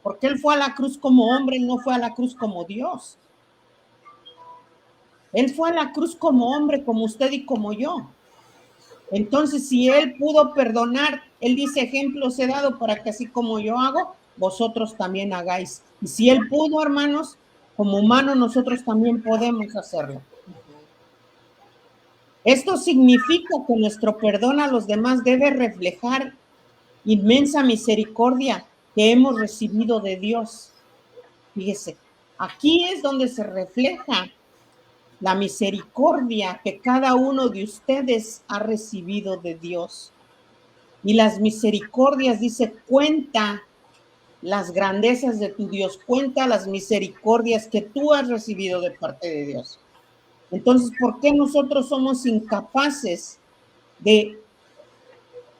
porque Él fue a la cruz como hombre, no fue a la cruz como Dios. Él fue a la cruz como hombre, como usted y como yo. Entonces, si Él pudo perdonar, Él dice, ejemplos he dado para que así como yo hago, vosotros también hagáis. Y si Él pudo, hermanos, como humanos nosotros también podemos hacerlo. Esto significa que nuestro perdón a los demás debe reflejar inmensa misericordia que hemos recibido de Dios. Fíjese, aquí es donde se refleja la misericordia que cada uno de ustedes ha recibido de Dios. Y las misericordias, dice, cuenta las grandezas de tu Dios, cuenta las misericordias que tú has recibido de parte de Dios. Entonces, ¿por qué nosotros somos incapaces de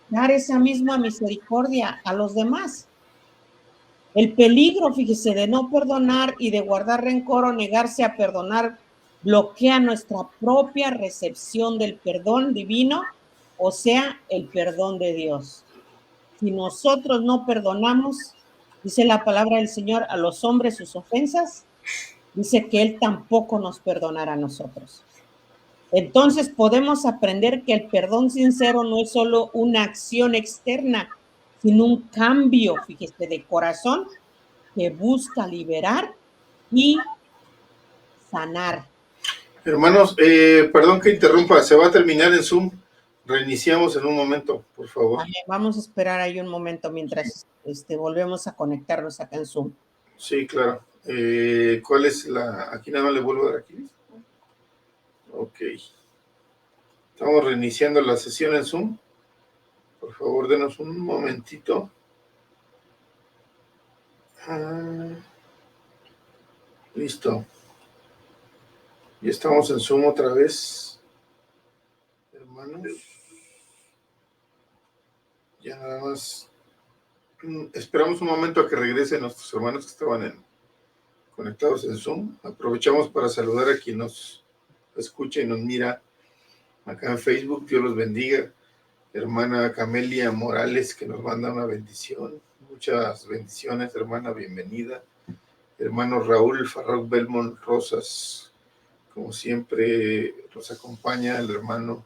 dar esa misma misericordia a los demás? El peligro, fíjese, de no perdonar y de guardar rencor o negarse a perdonar bloquea nuestra propia recepción del perdón divino, o sea, el perdón de Dios. Si nosotros no perdonamos, dice la palabra del Señor, a los hombres sus ofensas, dice que Él tampoco nos perdonará a nosotros. Entonces podemos aprender que el perdón sincero no es solo una acción externa, sino un cambio, fíjese, de corazón que busca liberar y sanar. Hermanos, perdón que interrumpa, se va a terminar en Zoom. Reiniciamos en un momento, por favor. Vamos a esperar ahí un momento mientras volvemos a conectarnos acá en Zoom. Sí, claro. ¿Cuál es la...? Aquí nada más le vuelvo a dar aquí. Ok. Estamos reiniciando la sesión en Zoom. Por favor, denos un momentito. Listo. Y estamos en Zoom otra vez. Hermanos. Ya nada más. Esperamos un momento a que regresen nuestros hermanos que estaban conectados en Zoom. Aprovechamos para saludar a quien nos escucha y nos mira acá en Facebook. Dios los bendiga. Hermana Camelia Morales, que nos manda una bendición. Muchas bendiciones, hermana, bienvenida. Hermano Raúl Farrell Belmont Rosas, como siempre nos acompaña el hermano.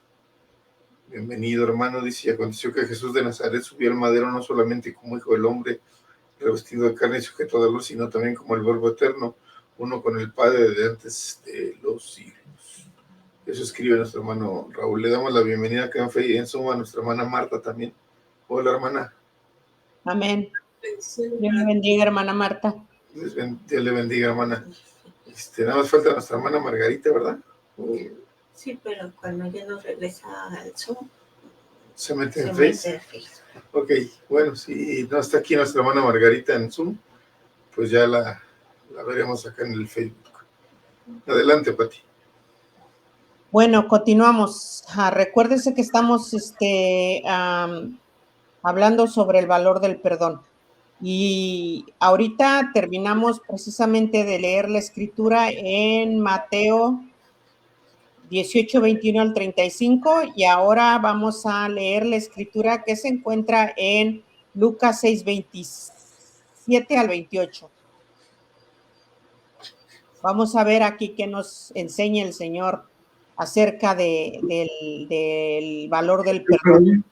Bienvenido, hermano. Dice, y aconteció que Jesús de Nazaret subió al madero no solamente como hijo del hombre, revestido de carne y sujeto de luz, sino también como el Verbo eterno, uno con el Padre desde antes de los siglos. Eso escribe nuestro hermano Raúl. Le damos la bienvenida acá en Zoom a nuestra hermana Marta también. Hola, hermana. Amén. Dios le bendiga, hermana Marta. Dios le bendiga, hermana. Nada más falta nuestra hermana Margarita, ¿verdad? Sí, pero cuando ya no regresa al Zoom, se mete en Facebook. Ok, bueno, si no está aquí nuestra hermana Margarita en Zoom, pues ya la veremos acá en el Facebook. Adelante, Pati. Bueno, continuamos. Recuérdese que estamos hablando sobre el valor del perdón. Y ahorita terminamos precisamente de leer la escritura en Mateo 18, 21 al 35, y ahora vamos a leer la escritura que se encuentra en Lucas 6, 27 al 28. Vamos a ver aquí qué nos enseña el Señor acerca del valor del perdón.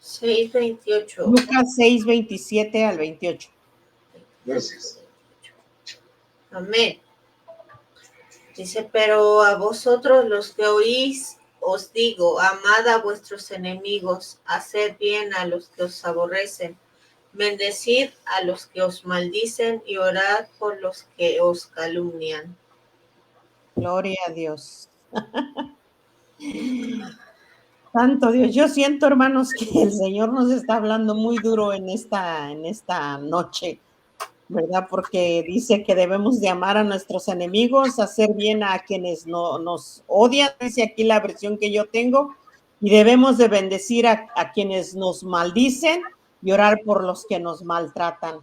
6:28. Lucas 6, 27 al 28. Gracias. Amén. Dice, pero a vosotros los que oís, os digo, amad a vuestros enemigos, haced bien a los que os aborrecen, bendecid a los que os maldicen y orad por los que os calumnian. Gloria a Dios. Santo Dios, yo siento, hermanos, que el Señor nos está hablando muy duro en esta noche, ¿verdad? Porque dice que debemos de amar a nuestros enemigos, hacer bien a quienes nos odian, dice aquí la versión que yo tengo, y debemos de bendecir a quienes nos maldicen y orar por los que nos maltratan,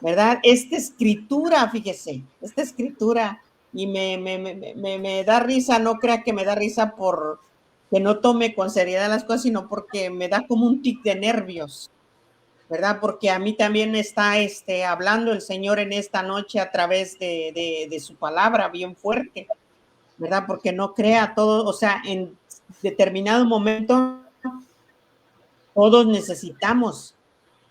¿verdad? Esta escritura, fíjese, esta escritura, y me da risa, no crea que me da risa por que no tome con seriedad las cosas, sino porque me da como un tic de nervios, ¿verdad? Porque a mí también está hablando el Señor en esta noche a través de su palabra bien fuerte. ¿verdad? Porque no crea todo, o sea, en determinado momento todos necesitamos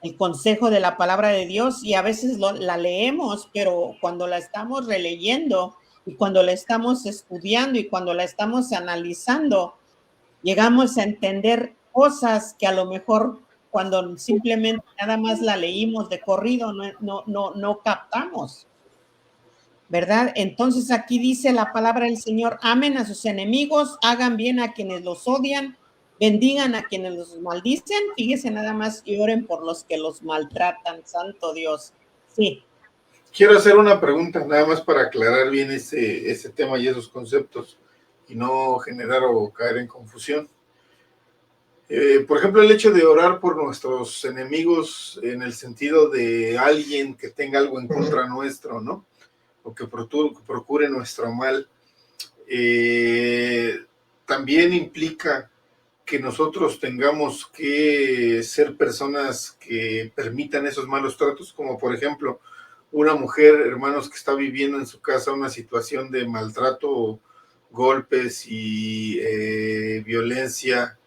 el consejo de la palabra de Dios y a veces la leemos, pero cuando la estamos releyendo y cuando la estamos estudiando y cuando la estamos analizando, llegamos a entender cosas que a lo mejor cuando simplemente nada más la leímos de corrido no captamos, ¿verdad? Entonces aquí dice la palabra del Señor: amen a sus enemigos, hagan bien a quienes los odian, bendigan a quienes los maldicen, fíjese nada más, y oren por los que los maltratan, santo Dios. Sí. Quiero hacer una pregunta, nada más para aclarar bien ese tema y esos conceptos, y no generar o caer en confusión. Por ejemplo, el hecho de orar por nuestros enemigos en el sentido de alguien que tenga algo en contra nuestro, ¿no? O que procure nuestro mal, también implica que nosotros tengamos que ser personas que permitan esos malos tratos, como por ejemplo una mujer, hermanos, que está viviendo en su casa una situación de maltrato, golpes y violencia,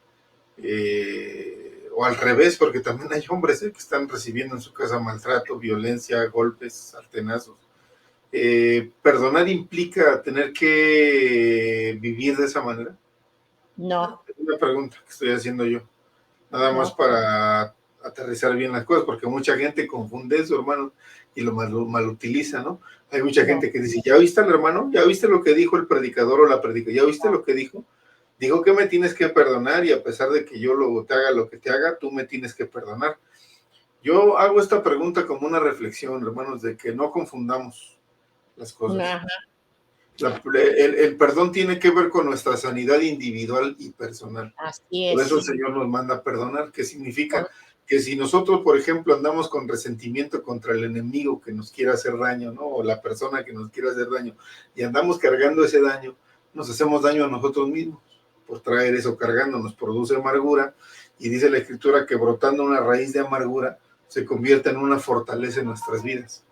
o al revés, porque también hay hombres que están recibiendo en su casa maltrato, violencia, golpes, sartenazos. ¿Perdonar implica tener que vivir de esa manera? No. Es una pregunta que estoy haciendo yo, nada más para aterrizar bien las cosas, porque mucha gente confunde eso, hermano, y lo mal utiliza, ¿no? Hay mucha gente que dice: ¿ya viste al hermano? ¿Ya viste lo que dijo el predicador o la predicadora? ¿Ya viste lo que dijo? Dijo que me tienes que perdonar, y a pesar de que yo te haga lo que te haga, tú me tienes que perdonar. Yo hago esta pregunta como una reflexión, hermanos, de que no confundamos las cosas. El perdón tiene que ver con nuestra sanidad individual y personal. Así es. Por eso el Señor nos manda a perdonar. ¿Qué significa? Que si nosotros, por ejemplo, andamos con resentimiento contra el enemigo que nos quiera hacer daño, ¿no? O la persona que nos quiera hacer daño, y andamos cargando ese daño, nos hacemos daño a nosotros mismos. Por traer eso cargando, nos produce amargura, y dice la Escritura que brotando una raíz de amargura se convierte en una fortaleza en nuestras vidas.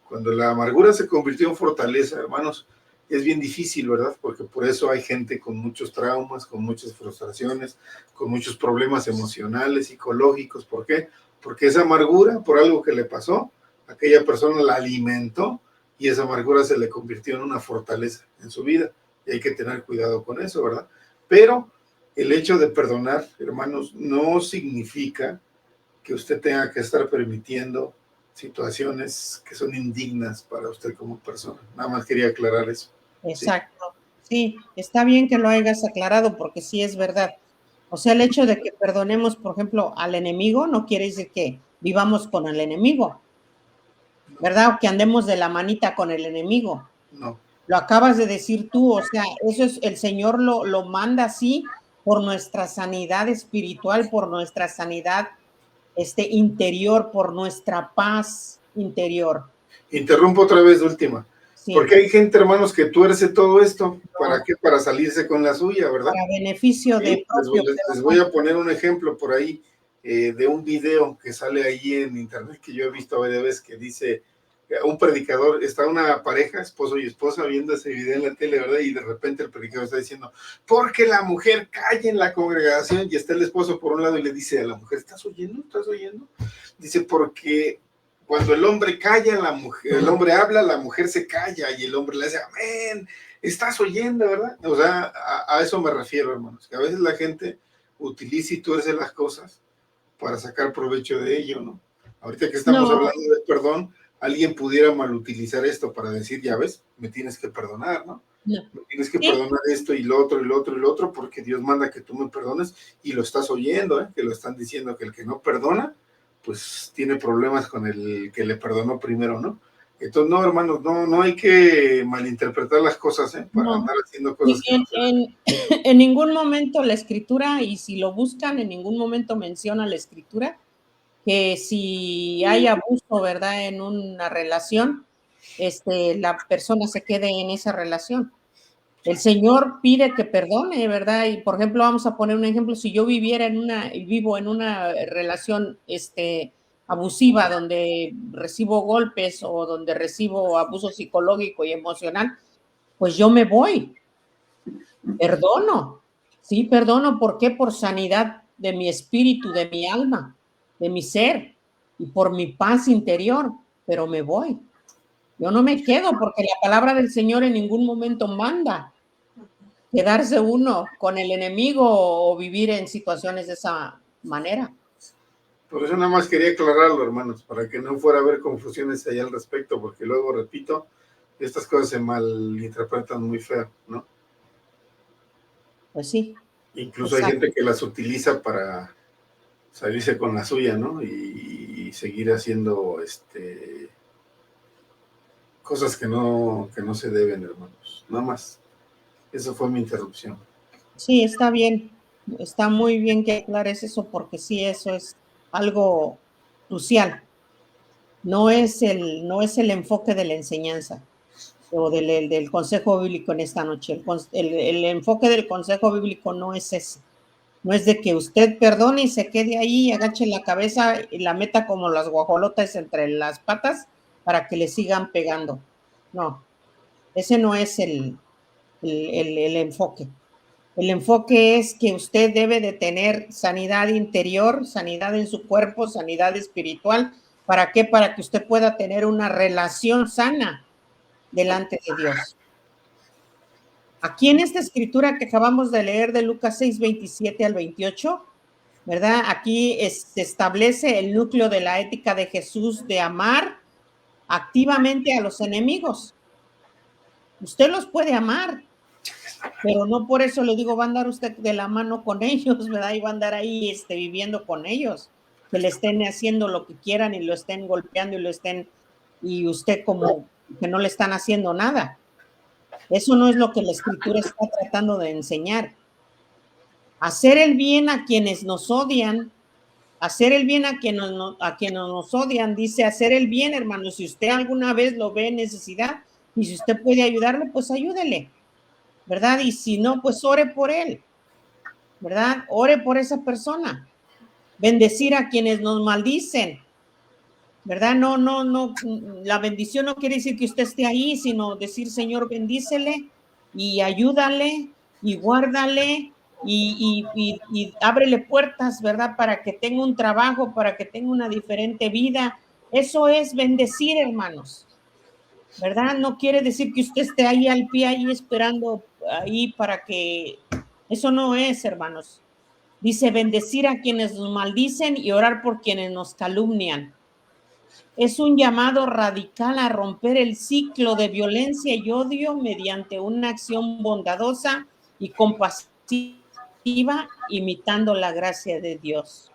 Cuando la amargura se convirtió en fortaleza, hermanos, es bien difícil, ¿verdad? Porque por eso hay gente con muchos traumas, con muchas frustraciones, con muchos problemas emocionales, psicológicos. ¿Por qué? Porque esa amargura, por algo que le pasó, aquella persona la alimentó, y esa amargura se le convirtió en una fortaleza en su vida. Y hay que tener cuidado con eso, ¿verdad? Pero el hecho de perdonar, hermanos, no significa que usted tenga que estar permitiendo situaciones que son indignas para usted como persona. Nada más quería aclarar eso. Exacto. Sí, está bien que lo hayas aclarado, porque sí es verdad. O sea, el hecho de que perdonemos, por ejemplo, al enemigo, no quiere decir que vivamos con el enemigo, ¿verdad? O que andemos de la manita con el enemigo. No. Lo acabas de decir tú, o sea, eso es, el Señor lo manda así por nuestra sanidad espiritual, por nuestra sanidad interior, por nuestra paz interior. Interrumpo otra vez, última. Sí. Porque hay gente, hermanos, que tuerce todo esto. ¿Para qué? Para salirse con la suya, ¿verdad? Para beneficio de propio. Les voy a poner un ejemplo por ahí, de un video que sale ahí en internet, que yo he visto varias veces, que dice, un predicador, está una pareja, esposo y esposa, viendo ese video en la tele, ¿verdad? Y de repente el predicador está diciendo: porque la mujer calla en la congregación, y está el esposo por un lado y le dice a la mujer: ¿estás oyendo? ¿Estás oyendo? Dice: porque cuando el hombre calla, el hombre habla, la mujer se calla, y el hombre le dice: amén, estás oyendo, ¿verdad? O sea, a eso me refiero, hermanos, que a veces la gente utiliza y tuerce las cosas para sacar provecho de ello, ¿no? Ahorita que estamos hablando de perdón, alguien pudiera malutilizar esto para decir: ya ves, me tienes que perdonar, ¿no? Me tienes que perdonar esto y lo otro y lo otro y lo otro, porque Dios manda que tú me perdones, y lo estás oyendo, que lo están diciendo, que el que no perdona, pues tiene problemas con el que le perdonó primero, ¿no? Entonces, no, hermanos, no hay que malinterpretar las cosas, para andar haciendo cosas. En ningún momento la Escritura, y si lo buscan, en ningún momento menciona la Escritura que si hay abuso, ¿verdad?, en una relación, la persona se quede en esa relación. El Señor pide que perdone, ¿verdad? Y, por ejemplo, vamos a poner un ejemplo: si yo vivo en una relación abusiva, donde recibo golpes o donde recibo abuso psicológico y emocional, pues yo me voy, Perdono, sí, perdono. ¿Por qué? Por sanidad de mi espíritu, de mi alma, de mi ser y por mi paz interior, pero me voy. Yo no me quedo porque la palabra del Señor en ningún momento manda quedarse uno con el enemigo o vivir en situaciones de esa manera. Por eso nada más quería aclararlo, hermanos, para que no fuera a haber confusiones ahí al respecto, porque luego, repito, estas cosas se malinterpretan muy feo, ¿no? Pues sí. Incluso hay gente que las utiliza para salirse con la suya, ¿no? Y seguir haciendo cosas que no se deben, hermanos. Nada más. Eso fue mi interrupción. Sí, está bien. Está muy bien que aclares eso porque sí, eso es algo crucial. No es el enfoque de la enseñanza o del consejo bíblico en esta noche. El enfoque del consejo bíblico no es ese. No es de que usted perdone y se quede ahí, agache la cabeza y la meta como las guajolotas entre las patas para que le sigan pegando. No, ese no es el enfoque. El enfoque es que usted debe de tener sanidad interior, sanidad en su cuerpo, sanidad espiritual. ¿Para qué? Para que usted pueda tener una relación sana delante de Dios. Aquí en esta escritura que acabamos de leer de Lucas 6, 27 al 28, ¿verdad? Aquí se establece el núcleo de la ética de Jesús de amar activamente a los enemigos. Usted los puede amar, pero no por eso le digo, va a andar usted de la mano con ellos, ¿verdad? Y va a andar ahí viviendo con ellos, que le estén haciendo lo que quieran y lo estén golpeando y usted como que no le están haciendo nada. Eso no es lo que la escritura está tratando de enseñar. Hacer el bien a quienes nos odian, hacer el bien a quienes nos odian, dice hacer el bien, hermano. Si usted alguna vez lo ve en necesidad y si usted puede ayudarle, pues ayúdele, ¿verdad? Y si no, pues ore por él, ¿verdad? Ore por esa persona. Bendecir a quienes nos maldicen, ¿verdad? No, la bendición no quiere decir que usted esté ahí, sino decir, Señor, bendícele y ayúdale y guárdale y ábrele puertas, ¿verdad? Para que tenga un trabajo, para que tenga una diferente vida. Eso es bendecir, hermanos, ¿verdad? No quiere decir que usted esté ahí al pie, ahí esperando ahí para que... Eso no es, hermanos. Dice, bendecir a quienes nos maldicen y orar por quienes nos calumnian. Es un llamado radical a romper el ciclo de violencia y odio mediante una acción bondadosa y compasiva, imitando la gracia de Dios.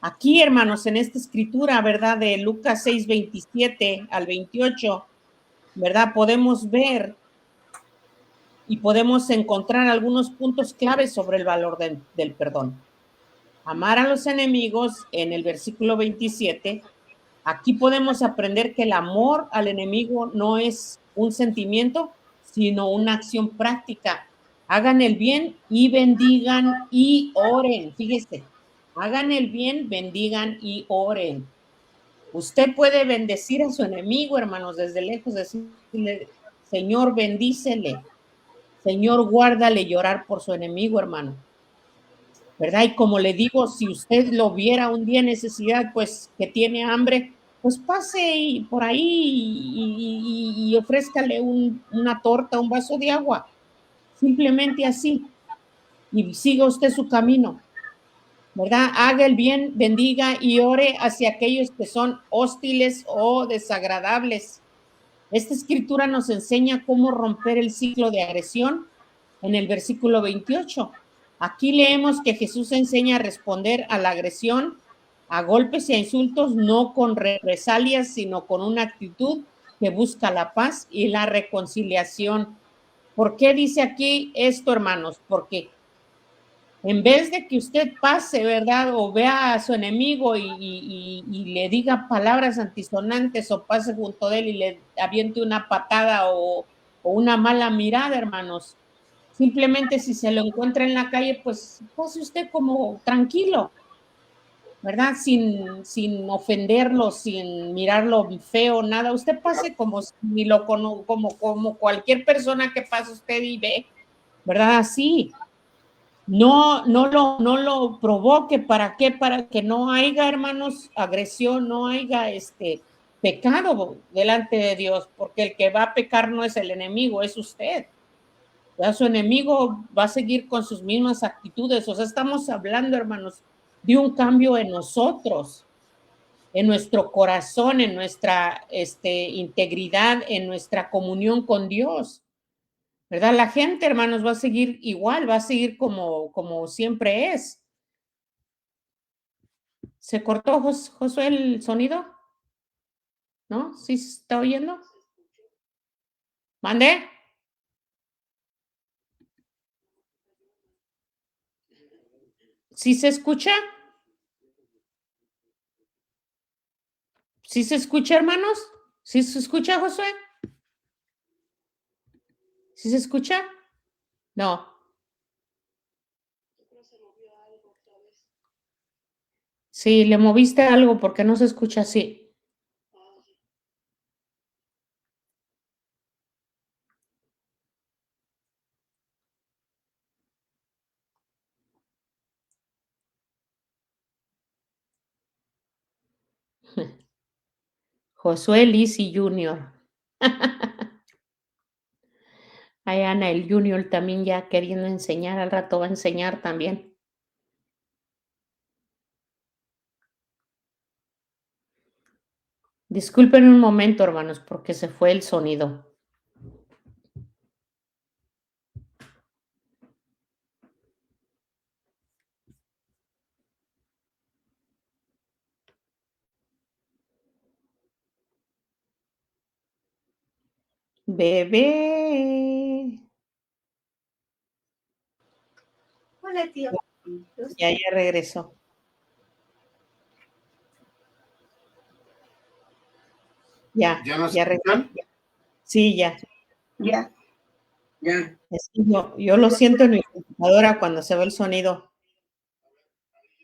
Aquí, hermanos, en esta escritura, ¿verdad? De Lucas 6, 27 al 28, ¿verdad? Podemos ver y podemos encontrar algunos puntos claves sobre el valor del perdón. Amar a los enemigos en el versículo 27. Aquí podemos aprender que el amor al enemigo no es un sentimiento, sino una acción práctica. Hagan el bien y bendigan y oren. Fíjese, hagan el bien, bendigan y oren. Usted puede bendecir a su enemigo, hermanos, desde lejos, decirle, Señor, bendícele. Señor, guárdale, llorar por su enemigo, hermano. ¿Verdad? Y como le digo, si usted lo viera un día en necesidad, pues que tiene hambre, pues pase por ahí y ofrézcale una torta, un vaso de agua, simplemente así, y siga usted su camino, ¿verdad? Haga el bien, bendiga y ore hacia aquellos que son hostiles o desagradables. Esta escritura nos enseña cómo romper el ciclo de agresión en el versículo 28. Aquí leemos que Jesús enseña a responder a la agresión, a golpes y a insultos, no con represalias, sino con una actitud que busca la paz y la reconciliación. ¿Por qué dice aquí esto, hermanos? Porque en vez de que usted pase, ¿verdad? O vea a su enemigo y le diga palabras antisonantes o pase junto a él y le aviente una patada o una mala mirada, hermanos. Simplemente si se lo encuentra en la calle, pues pase usted como tranquilo, ¿verdad? Sin ofenderlo, sin mirarlo feo, nada. Usted pase como cualquier persona que pasa usted y ve, ¿verdad? Así. No lo provoque. ¿Para qué? Para que no haya, hermanos, agresión, no haya pecado delante de Dios, porque el que va a pecar no es el enemigo, es usted. Ya su enemigo va a seguir con sus mismas actitudes. O sea, estamos hablando, hermanos, de un cambio en nosotros, en nuestro corazón, en nuestra integridad, en nuestra comunión con Dios, ¿verdad? La gente, hermanos, va a seguir igual, va a seguir como siempre es. ¿Se cortó, Josué, el sonido? ¿No? ¿Sí se está oyendo? ¿Mande? ¿Sí se escucha? ¿Sí se escucha, hermanos? ¿Sí se escucha, Josué? ¿Sí se escucha? No. Sí, le moviste algo porque no se escucha así. Josué Lisi Jr. Ay, Ana, el Junior también ya queriendo enseñar, al rato va a enseñar también. Disculpen un momento, hermanos, porque se fue el sonido. Bebé. Hola, tía. Ya regresó. Ya regresó. Sí, ya. Ya. Yo lo siento en mi computadora cuando se ve el sonido.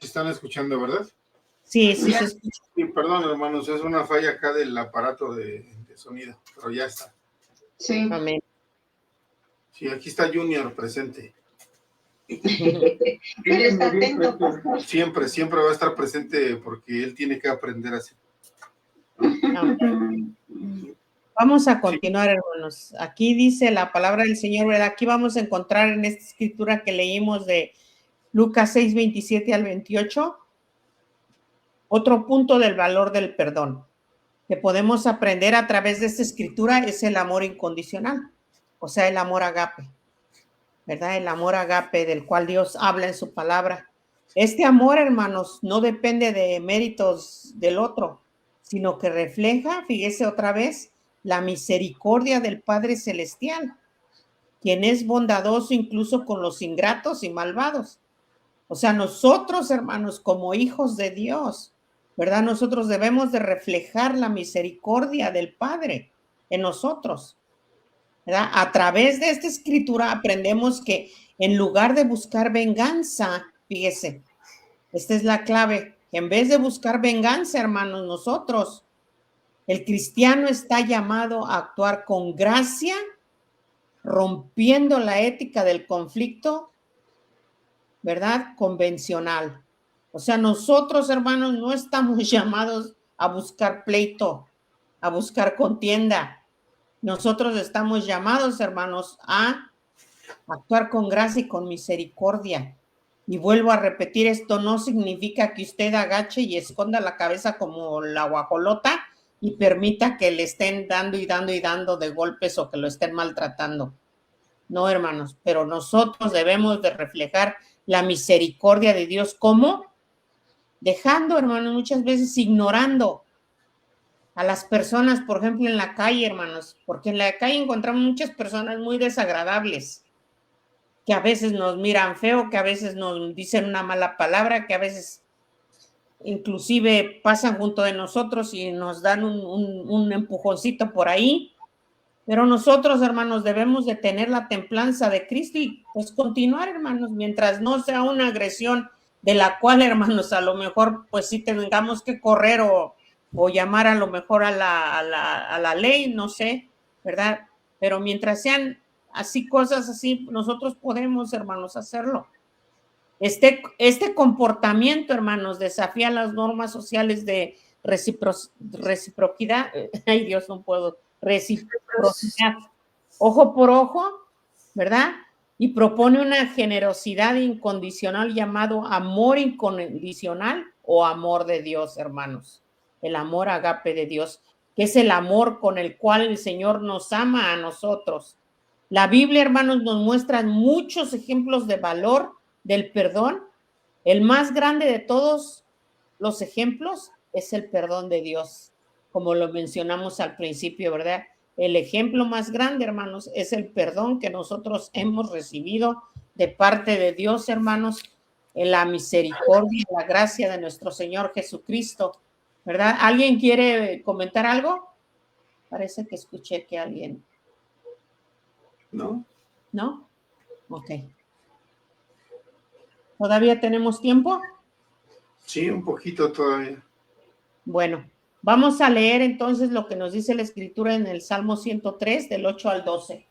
Se están escuchando, ¿verdad? Sí, sí se escucha. Sí, perdón, hermanos, es una falla acá del aparato de sonido, pero ya está. Sí. Amén. Sí, aquí está Junior presente. Él está atento, pastor. Siempre va a estar presente porque él tiene que aprender así. Vamos a continuar, hermanos. Aquí dice la palabra del Señor, ¿verdad? Aquí vamos a encontrar en esta escritura que leímos de Lucas 6, 27 al 28, otro punto del valor del perdón que podemos aprender a través de esta escritura es el amor incondicional, o sea, el amor agape, ¿verdad? El amor agape del cual Dios habla en su palabra. Este amor, hermanos, no depende de méritos del otro, sino que refleja, fíjese otra vez, la misericordia del Padre Celestial, quien es bondadoso incluso con los ingratos y malvados. O sea, nosotros, hermanos, como hijos de Dios, ¿verdad? Nosotros debemos de reflejar la misericordia del Padre en nosotros, ¿verdad? A través de esta escritura aprendemos que en lugar de buscar venganza, fíjese, esta es la clave, en vez de buscar venganza, hermanos, nosotros, el cristiano está llamado a actuar con gracia, rompiendo la ética del conflicto, ¿verdad? Convencional. O sea, nosotros, hermanos, no estamos llamados a buscar pleito, a buscar contienda. Nosotros estamos llamados, hermanos, a actuar con gracia y con misericordia. Y vuelvo a repetir, esto no significa que usted agache y esconda la cabeza como la guajolota y permita que le estén dando y dando y dando de golpes o que lo estén maltratando. No, hermanos, pero nosotros debemos de reflejar la misericordia de Dios. ¿Cómo? Dejando, hermanos, muchas veces ignorando a las personas, por ejemplo, en la calle, hermanos, porque en la calle encontramos muchas personas muy desagradables, que a veces nos miran feo, que a veces nos dicen una mala palabra, que a veces inclusive pasan junto de nosotros y nos dan un empujoncito por ahí. Pero nosotros, hermanos, debemos de tener la templanza de Cristo y pues continuar, hermanos, mientras no sea una agresión de la cual, hermanos, a lo mejor pues sí tengamos que correr o llamar a lo mejor a la ley, no sé, ¿verdad? Pero mientras sean así cosas así, nosotros podemos, hermanos, hacerlo. Este comportamiento, hermanos, desafía las normas sociales de reciprocidad. Ay, Dios, no puedo. Reciprocidad. Ojo por ojo, ¿verdad? Y propone una generosidad incondicional llamado amor incondicional o amor de Dios, hermanos. El amor agape de Dios, que es el amor con el cual el Señor nos ama a nosotros. La Biblia, hermanos, nos muestra muchos ejemplos de valor del perdón. El más grande de todos los ejemplos es el perdón de Dios, como lo mencionamos al principio, ¿verdad? El ejemplo más grande, hermanos, es el perdón que nosotros hemos recibido de parte de Dios, hermanos, en la misericordia, la gracia de nuestro Señor Jesucristo, ¿verdad? ¿Alguien quiere comentar algo? Parece que escuché que alguien... ¿No? ¿No? Ok. ¿Todavía tenemos tiempo? Sí, un poquito todavía. Bueno, vamos a leer entonces lo que nos dice la Escritura en el Salmo 103, del 8 al 12.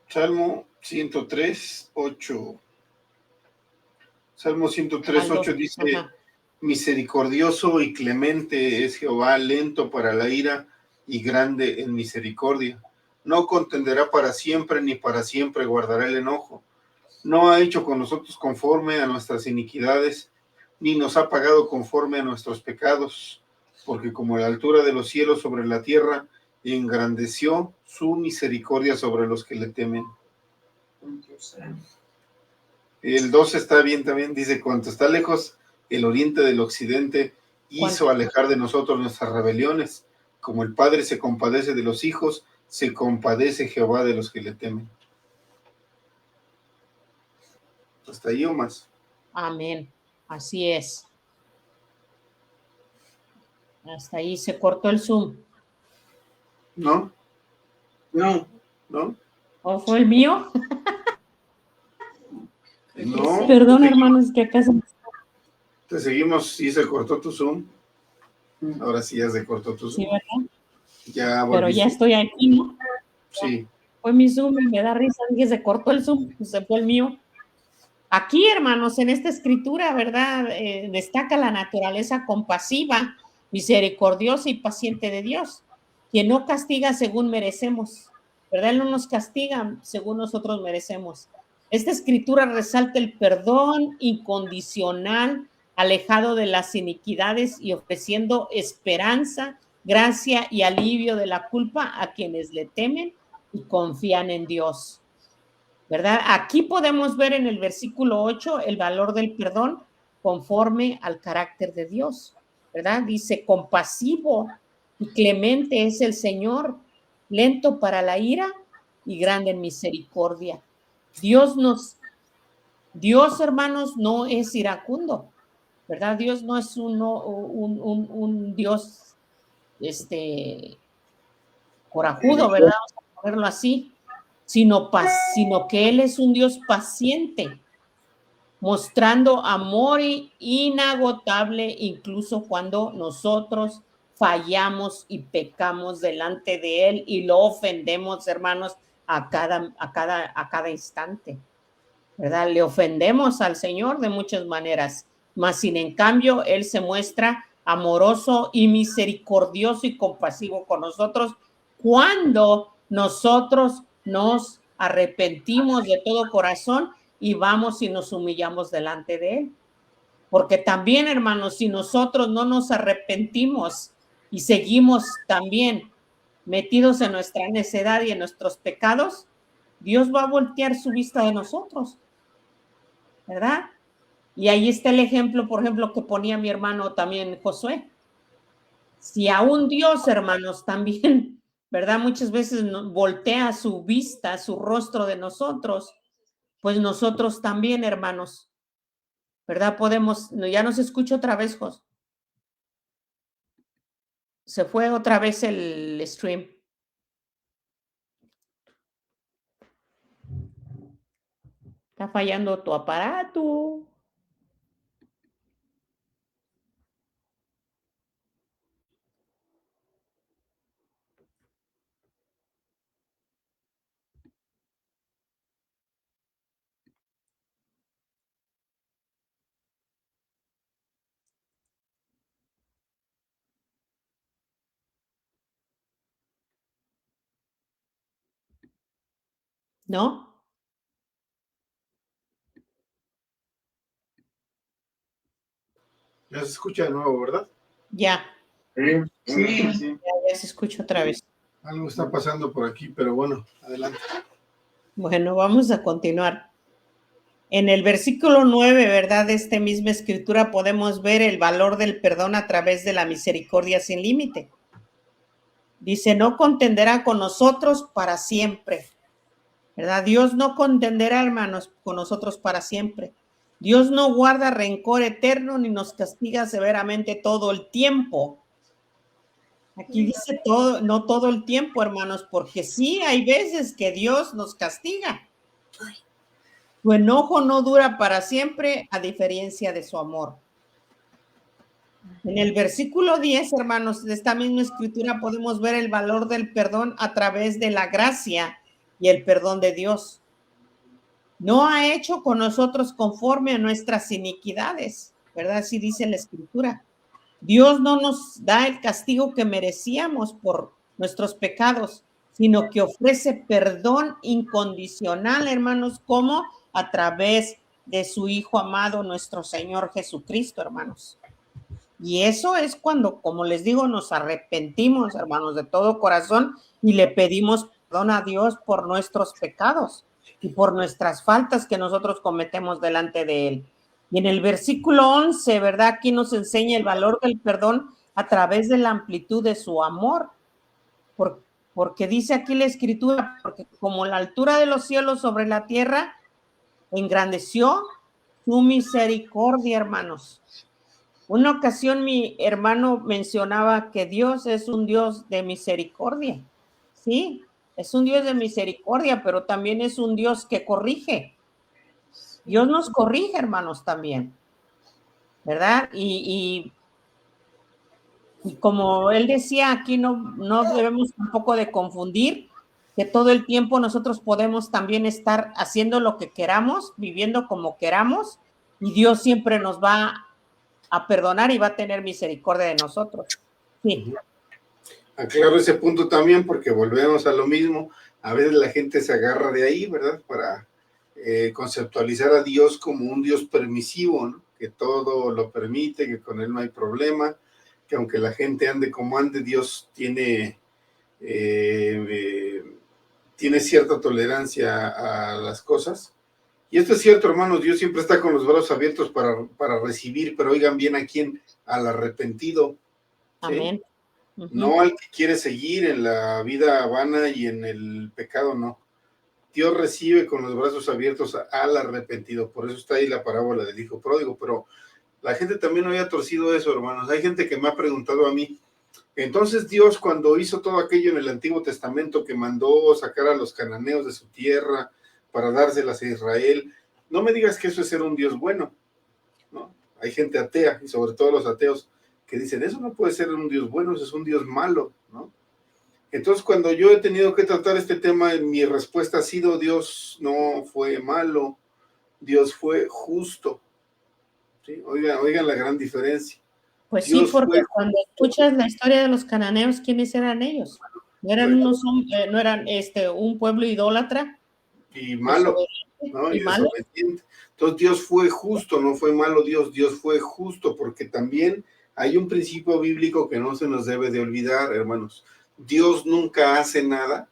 Salmo 103, 8. Salmo 103, 8 dice, Ajá. misericordioso y clemente es Jehová, lento para la ira y grande en misericordia. No contenderá para siempre, ni para siempre guardará el enojo. No ha hecho con nosotros conforme a nuestras iniquidades, ni nos ha pagado conforme a nuestros pecados, porque como la altura de los cielos sobre la tierra, engrandeció su misericordia sobre los que le temen. El 12 está bien también, dice, cuanto está lejos el oriente del occidente, hizo alejar de nosotros nuestras rebeliones. Como el Padre se compadece de los hijos, se compadece Jehová de los que le temen. Hasta ahí o más. Amén. Así es. Hasta ahí se cortó el Zoom. ¿No? No. ¿No? ¿O fue el mío? No. Perdón, hermanos, que acá se... Te seguimos, sí se cortó tu Zoom. Ahora sí ya se cortó tu Zoom. Sí, ¿verdad? Ya pero ya estoy aquí, ¿no? Sí. Fue mi Zoom y me da risa, dije, se cortó el Zoom, pues se fue el mío. Aquí, hermanos, en esta escritura, ¿verdad? Destaca la naturaleza compasiva, misericordiosa y paciente de Dios, quien no castiga según merecemos, ¿verdad? Él no nos castiga según nosotros merecemos. Esta escritura resalta el perdón incondicional, alejado de las iniquidades y ofreciendo esperanza, gracia y alivio de la culpa a quienes le temen y confían en Dios, ¿verdad? Aquí podemos ver en el versículo 8 el valor del perdón conforme al carácter de Dios, ¿verdad? Dice, compasivo y clemente es el Señor, lento para la ira y grande en misericordia. Dios, hermanos, no es iracundo, ¿verdad? Dios no es un Dios corajudo, ¿verdad? Vamos a ponerlo así, sino que Él es un Dios paciente, mostrando amor inagotable incluso cuando nosotros fallamos y pecamos delante de Él y lo ofendemos, hermanos, a cada instante, ¿verdad? Le ofendemos al Señor de muchas maneras, mas sin en cambio Él se muestra amoroso y misericordioso y compasivo con nosotros cuando nosotros nos arrepentimos de todo corazón y vamos y nos humillamos delante de Él. Porque también, hermanos, si nosotros no nos arrepentimos y seguimos también metidos en nuestra necedad y en nuestros pecados, Dios va a voltear su vista de nosotros, ¿verdad? Y ahí está el ejemplo, por ejemplo, que ponía mi hermano también Josué. Si a un Dios, hermanos, también, ¿verdad? Muchas veces voltea su vista, su rostro de nosotros, pues nosotros también, hermanos, ¿verdad? Podemos, ya nos escucho otra vez, Jos. Se fue otra vez el stream. Está fallando tu aparato. ¿no? Ya se escucha de nuevo, ¿verdad? Ya, Sí. ya se escucha otra vez. Algo está pasando por aquí, pero bueno, adelante. Bueno, vamos a continuar. En el versículo 9, ¿verdad? De esta misma escritura podemos ver el valor del perdón a través de la misericordia sin límite. Dice, no contenderá con nosotros para siempre, ¿verdad? Dios no contenderá, hermanos, con nosotros para siempre. Dios no guarda rencor eterno ni nos castiga severamente todo el tiempo. Aquí dice todo, no todo el tiempo, hermanos, porque sí hay veces que Dios nos castiga. Su enojo no dura para siempre, a diferencia de su amor. En el versículo 10, hermanos, de esta misma escritura podemos ver el valor del perdón a través de la gracia y el perdón de Dios. No ha hecho con nosotros conforme a nuestras iniquidades, ¿verdad? Así dice la escritura. Dios no nos da el castigo que merecíamos por nuestros pecados, sino que ofrece perdón incondicional, hermanos, como a través de su Hijo amado, nuestro Señor Jesucristo, hermanos. Y eso es cuando, como les digo, nos arrepentimos, hermanos, de todo corazón y le pedimos perdón a Dios por nuestros pecados y por nuestras faltas que nosotros cometemos delante de Él. Y en el versículo 11, ¿verdad? Aquí nos enseña el valor del perdón a través de la amplitud de su amor. Porque dice aquí la escritura, porque como la altura de los cielos sobre la tierra, engrandeció su misericordia, hermanos. Una ocasión mi hermano mencionaba que Dios es un Dios de misericordia. Sí, es un Dios de misericordia, pero también es un Dios que corrige. Dios nos corrige, hermanos, también, ¿verdad? Y como él decía, aquí no debemos tampoco de confundir que todo el tiempo nosotros podemos también estar haciendo lo que queramos, viviendo como queramos, y Dios siempre nos va a perdonar y va a tener misericordia de nosotros. Sí. Aclaro ese punto también porque volvemos a lo mismo. A veces la gente se agarra de ahí, ¿verdad? Para conceptualizar a Dios como un Dios permisivo, ¿no? Que todo lo permite, que con Él no hay problema, que aunque la gente ande como ande, Dios tiene cierta tolerancia a las cosas. Y esto es cierto, hermanos, Dios siempre está con los brazos abiertos para recibir, pero oigan bien a quién, al arrepentido. ¿Sí? Amén. No al que quiere seguir en la vida vana y en el pecado, no. Dios recibe con los brazos abiertos al arrepentido. Por eso está ahí la parábola del hijo pródigo. Pero la gente también había torcido eso, hermanos. Hay gente que me ha preguntado a mí, entonces Dios cuando hizo todo aquello en el Antiguo Testamento, que mandó sacar a los cananeos de su tierra para dárselas a Israel, no me digas que eso es ser un Dios bueno, ¿no? Hay gente atea, y sobre todo los ateos, que dicen, eso no puede ser un Dios bueno, eso es un Dios malo, ¿no? Entonces, cuando yo he tenido que tratar este tema, mi respuesta ha sido, Dios no fue malo, Dios fue justo. ¿Sí? Oigan la gran diferencia. Pues Dios sí, porque fue cuando escuchas la historia de los cananeos, ¿quiénes eran ellos? No eran no eran un pueblo idólatra y malo, ¿no? Y desobediente. Entonces Dios fue justo, no fue malo Dios, Dios fue justo, porque también hay un principio bíblico que no se nos debe de olvidar, hermanos. Dios nunca hace nada,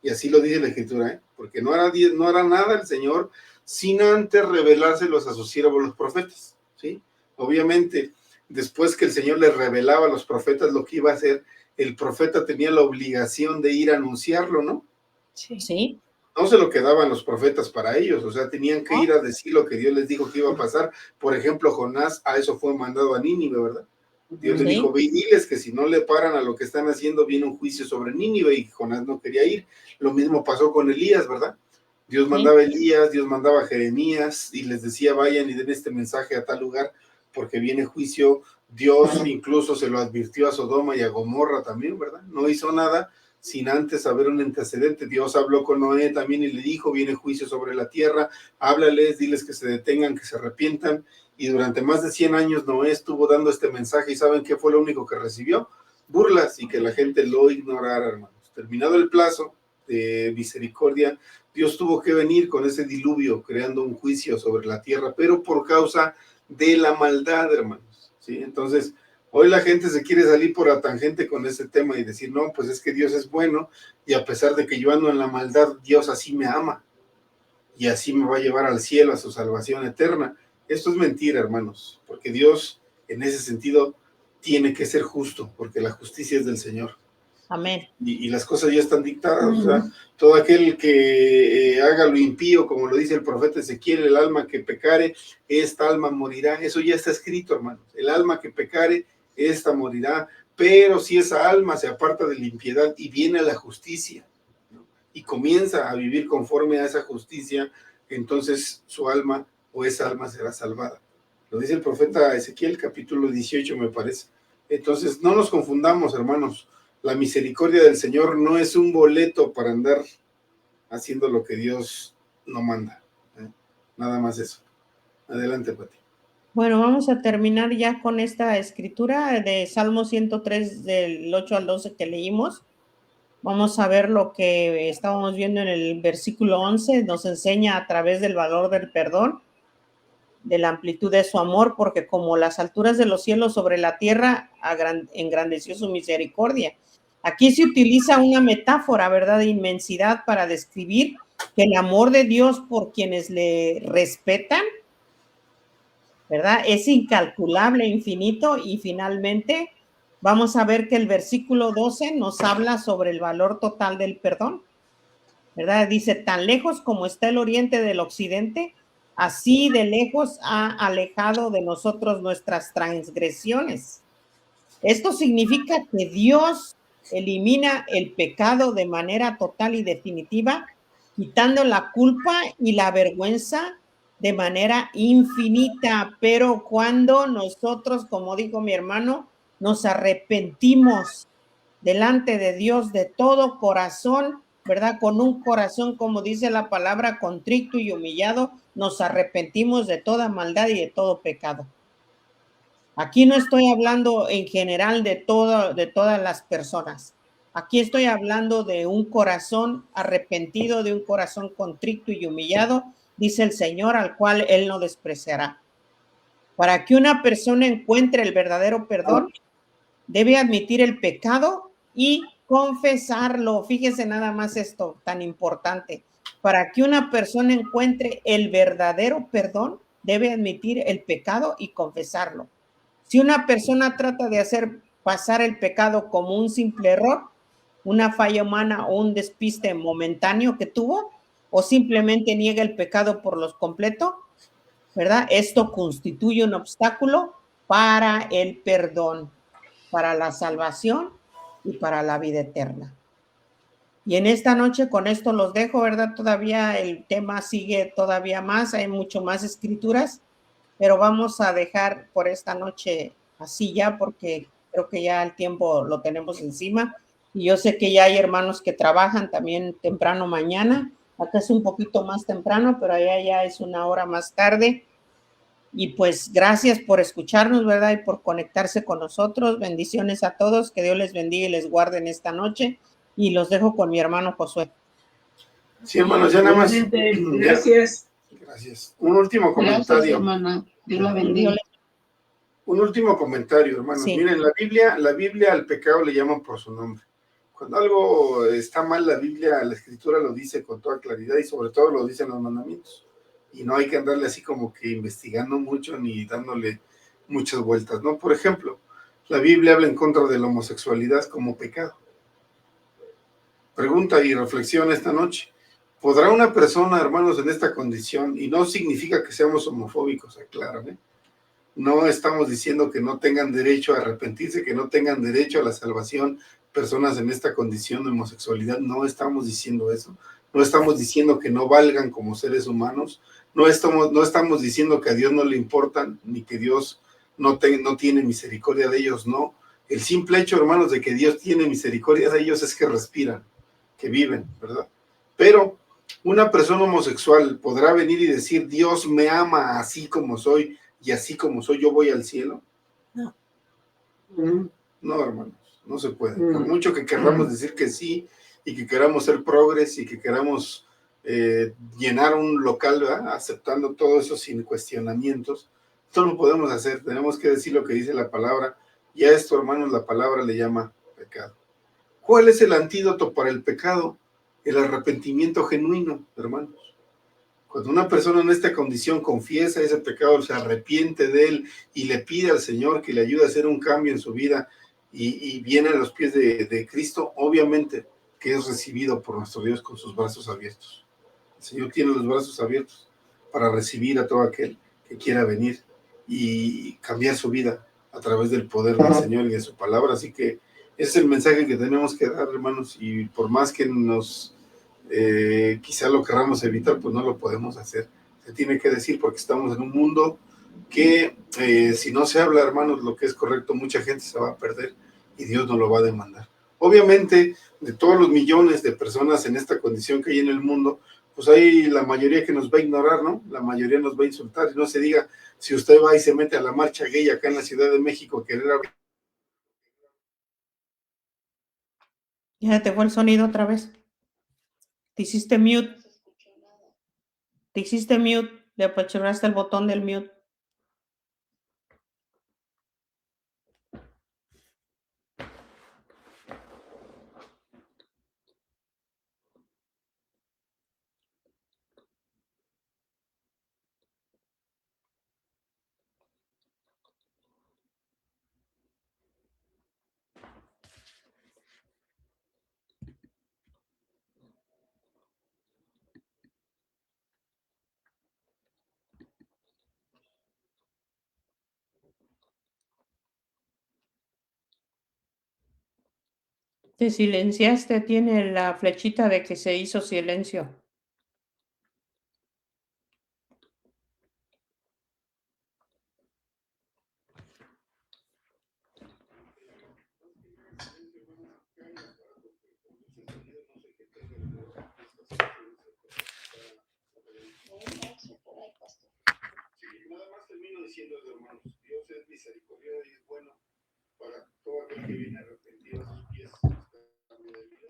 y así lo dice la Escritura, porque no hará nada el Señor sin antes revelárselos a sus siervos los profetas, ¿sí? Obviamente, después que el Señor les revelaba a los profetas lo que iba a hacer, el profeta tenía la obligación de ir a anunciarlo, ¿no? Sí. No se lo quedaban los profetas para ellos, o sea, tenían que ir a decir lo que Dios les dijo que iba a pasar. Por ejemplo, Jonás, a eso fue mandado a Nínive, ¿verdad? Dios le dijo, ve y diles que si no le paran a lo que están haciendo, viene un juicio sobre Nínive, y Jonás no quería ir. Lo mismo pasó con Elías, ¿verdad? Dios mandaba a Elías, Dios mandaba a Jeremías, y les decía, vayan y den este mensaje a tal lugar, porque viene juicio. Dios incluso se lo advirtió a Sodoma y a Gomorra también, ¿verdad? No hizo nada sin antes haber un antecedente. Dios habló con Noé también y le dijo, viene juicio sobre la tierra, háblales, diles que se detengan, que se arrepientan. Y durante más de 100 años Noé estuvo dando este mensaje, y ¿saben qué fue lo único que recibió? Burlas, y que la gente lo ignorara, hermanos. Terminado el plazo, de misericordia, Dios tuvo que venir con ese diluvio, creando un juicio sobre la tierra, pero por causa de la maldad, hermanos, ¿sí? Entonces, hoy la gente se quiere salir por la tangente con ese tema y decir, no, pues es que Dios es bueno, y a pesar de que yo ando en la maldad, Dios así me ama, y así me va a llevar al cielo, a su salvación eterna. Esto es mentira, hermanos, porque Dios, en ese sentido, tiene que ser justo, porque la justicia es del Señor. Amén. Y las cosas ya están dictadas, o sea, todo aquel que haga lo impío, como lo dice el profeta Ezequiel, el alma que pecare, esta alma morirá. Eso ya está escrito, hermanos. El alma que pecare, esta morirá. Pero si esa alma se aparta de la impiedad y viene a la justicia, ¿no? Y comienza a vivir conforme a esa justicia, entonces su alma o esa alma será salvada. Lo dice el profeta Ezequiel, capítulo 18, me parece. Entonces, no nos confundamos, hermanos. La misericordia del Señor no es un boleto para andar haciendo lo que Dios no manda. Nada más eso. Adelante, Pati. Bueno, vamos a terminar ya con esta escritura de Salmo 103, del 8 al 12 que leímos. Vamos a ver lo que estábamos viendo en el versículo 11. Nos enseña a través del valor del perdón, de la amplitud de su amor, porque como las alturas de los cielos sobre la tierra, engrandeció su misericordia. Aquí se utiliza una metáfora, ¿verdad?, de inmensidad para describir que el amor de Dios por quienes le respetan, ¿verdad?, es incalculable, infinito. Y finalmente vamos a ver que el versículo 12 nos habla sobre el valor total del perdón, ¿verdad? Dice, tan lejos como está el oriente del occidente, así de lejos ha alejado de nosotros nuestras transgresiones. Esto significa que Dios elimina el pecado de manera total y definitiva, quitando la culpa y la vergüenza de manera infinita. Pero cuando nosotros, como dijo mi hermano, nos arrepentimos delante de Dios de todo corazón, ¿verdad? Con un corazón, como dice la palabra, contrito y humillado, nos arrepentimos de toda maldad y de todo pecado. Aquí no estoy hablando en general de todas las personas. Aquí estoy hablando de un corazón arrepentido, de un corazón contrito y humillado, dice el Señor, al cual Él no despreciará. Para que una persona encuentre el verdadero perdón, debe admitir el pecado y confesarlo. Fíjese nada más esto tan importante. Para que una persona encuentre el verdadero perdón, debe admitir el pecado y confesarlo. Si una persona trata de hacer pasar el pecado como un simple error, una falla humana o un despiste momentáneo que tuvo, o simplemente niega el pecado por los completo, ¿verdad? Esto constituye un obstáculo para el perdón, para la salvación y para la vida eterna. Y en esta noche con esto los dejo, ¿verdad? Todavía el tema sigue todavía más, hay mucho más escrituras, pero vamos a dejar por esta noche así ya, porque creo que ya el tiempo lo tenemos encima. Y yo sé que ya hay hermanos que trabajan también temprano mañana. Acá es un poquito más temprano, pero allá ya es una hora más tarde. Y pues gracias por escucharnos, ¿verdad? Y por conectarse con nosotros. Bendiciones a todos. Que Dios les bendiga y les guarde en esta noche. Y los dejo con mi hermano Josué. Sí, hermanos, ya nada más. Gracias. Gracias. Un último Gracias, comentario. hermana. Dios la bendiga. Un último comentario, hermanos. Sí. Miren, la Biblia al pecado le llaman por su nombre. Cuando algo está mal, la Escritura lo dice con toda claridad y sobre todo lo dicen los mandamientos. Y no hay que andarle así como que investigando mucho ni dándole muchas vueltas, ¿no? Por ejemplo, la Biblia habla en contra de la homosexualidad como pecado. Pregunta y reflexión esta noche. ¿Podrá una persona, hermanos, en esta condición, y no significa que seamos homofóbicos, aclárame, no estamos diciendo que no tengan derecho a arrepentirse, que no tengan derecho a la salvación personas en esta condición de homosexualidad, no estamos diciendo eso, no estamos diciendo que no valgan como seres humanos, no estamos diciendo que a Dios no le importan, ni que Dios no tiene misericordia de ellos, no. El simple hecho, hermanos, de que Dios tiene misericordia de ellos es que respiran, que viven, ¿verdad? Pero una persona homosexual podrá venir y decir, Dios me ama así como soy, y así como soy, yo voy al cielo. No, hermanos, no se puede. Por mucho que querramos decir que sí, y que queramos ser progres y que queramos llenar un local, ¿verdad? Aceptando todo eso sin cuestionamientos. Esto no podemos hacer, tenemos que decir lo que dice la palabra, y a esto, hermanos, la palabra le llama pecado. ¿Cuál es el antídoto para el pecado? El arrepentimiento genuino, hermanos. Cuando una persona en esta condición confiesa ese pecado, se arrepiente de él y le pide al Señor que le ayude a hacer un cambio en su vida y viene a los pies de Cristo, obviamente que es recibido por nuestro Dios con sus brazos abiertos. El Señor tiene los brazos abiertos para recibir a todo aquel que quiera venir y cambiar su vida a través del poder del Señor y de su palabra. Así que ese es el mensaje que tenemos que dar, hermanos, y por más que nos quizá lo querramos evitar, pues no lo podemos hacer. Se tiene que decir porque estamos en un mundo que si no se habla, hermanos, lo que es correcto, mucha gente se va a perder y Dios nos lo va a demandar. Obviamente, de todos los millones de personas en esta condición que hay en el mundo, pues hay la mayoría que nos va a ignorar, ¿no? La mayoría nos va a insultar. Y no se diga, si usted va y se mete a la marcha gay acá en la Ciudad de México a querer abrir. Ya te fue el sonido otra vez. Te hiciste mute. Te hiciste mute. Le apachurraste el botón del mute. Te silenciaste, tiene la flechita de que se hizo silencio. Nada más termino diciendo, hermanos, Dios es misericordioso y es bueno para todo aquel que viene arrepentido a sus pies, cambio de vida.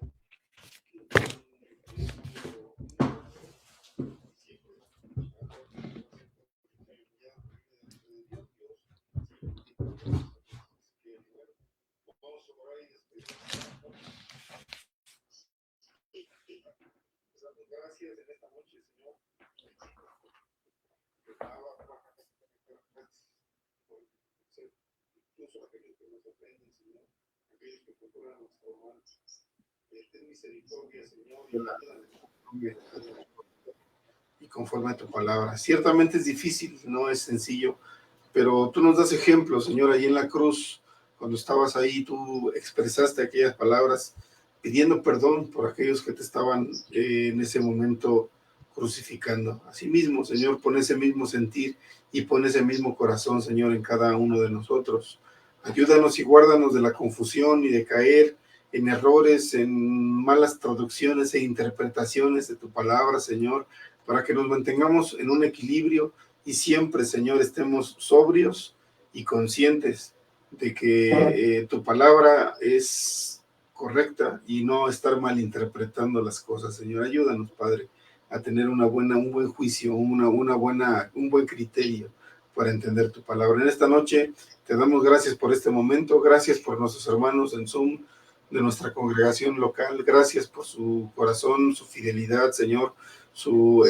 Vamos a orar y despedirnos. Gracias en esta noche, Señor. Incluso aquellos que nos ofenden, Señor, aquellos que procuran nuestro mal. Ten misericordia, Señor, y conforme a tu palabra. Ciertamente es difícil, no es sencillo, pero tú nos das ejemplo, Señor, ahí en la cruz, cuando estabas ahí, tú expresaste aquellas palabras pidiendo perdón por aquellos que te estaban en ese momento crucificando. Asimismo, Señor, pon ese mismo sentir y pon ese mismo corazón, Señor, en cada uno de nosotros. Ayúdanos y guárdanos de la confusión y de caer en errores, en malas traducciones e interpretaciones de tu palabra, Señor, para que nos mantengamos en un equilibrio y siempre, Señor, estemos sobrios y conscientes de que tu palabra es correcta y no estar malinterpretando las cosas, Señor. Ayúdanos, Padre, a tener un buen juicio, un buen criterio para entender tu palabra. En esta noche te damos gracias por este momento, gracias por nuestros hermanos en Zoom de nuestra congregación local, gracias por su corazón, su fidelidad, Señor, su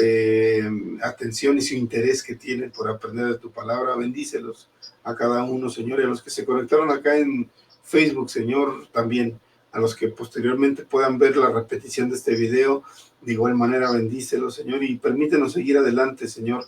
atención y su interés que tienen por aprender de tu palabra. Bendícelos a cada uno, Señor, y a los que se conectaron acá en Facebook, Señor, también a los que posteriormente puedan ver la repetición de este video. De igual manera, bendícelos, Señor, y permítenos seguir adelante, Señor,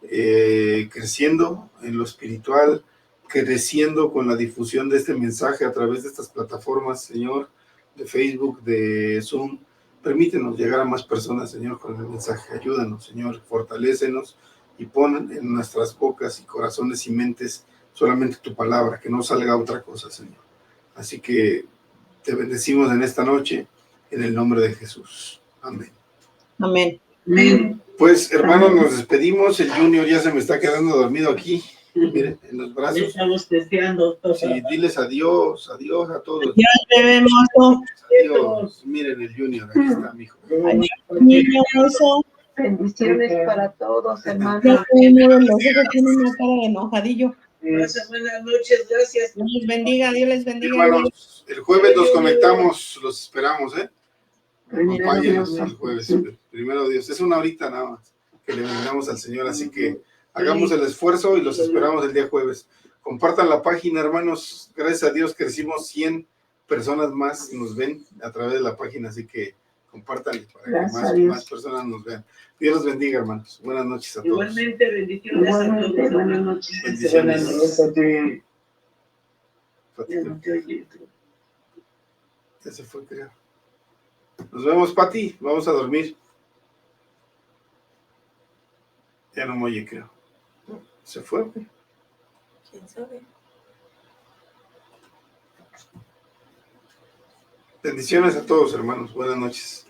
creciendo en lo espiritual, creciendo con la difusión de este mensaje a través de estas plataformas, Señor, de Facebook, de Zoom. Permítenos llegar a más personas, Señor, con el mensaje. Ayúdanos, Señor, fortalécenos y pon en nuestras bocas y corazones y mentes solamente tu palabra, que no salga otra cosa, Señor. Así que te bendecimos en esta noche, en el nombre de Jesús. Amén. Amén. Amén. Pues, hermanos, nos despedimos. El Junior ya se me está quedando dormido aquí. Miren, en los Le brazos. estamos testeando todo. Sí, diles adiós, adiós a todos. Ya, bebé mozo. Adiós. Miren el Junior, aquí está mi hijo. Adiós, niño mozo. Bendiciones para todos, Ya hermanos. tenemos los ojos, tiene una cara de enojadillo. Buenas noches, gracias. Dios les bendiga, Dios les bendiga. Hermanos, el jueves nos conectamos, los esperamos, ¿eh? Primero Acompáñenos Dios. el jueves. Sí. Primero Dios. Es una horita nada más que le brindamos al Señor, así que hagamos el esfuerzo y los esperamos el día jueves. Compartan la página, hermanos. Gracias a Dios crecimos 100 personas más nos ven a través de la página, así que compartan para que más personas nos vean. Dios los bendiga, hermanos. Buenas noches a todos. Igualmente, bendiciones a todos. Igualmente, buenas noches. Bendiciones. Ya se fue, creo. Nos vemos, Pati. Vamos a dormir. Ya no me oye, creo. Se fue, güey. ¿Quién sabe? Bendiciones a todos, hermanos. Buenas noches.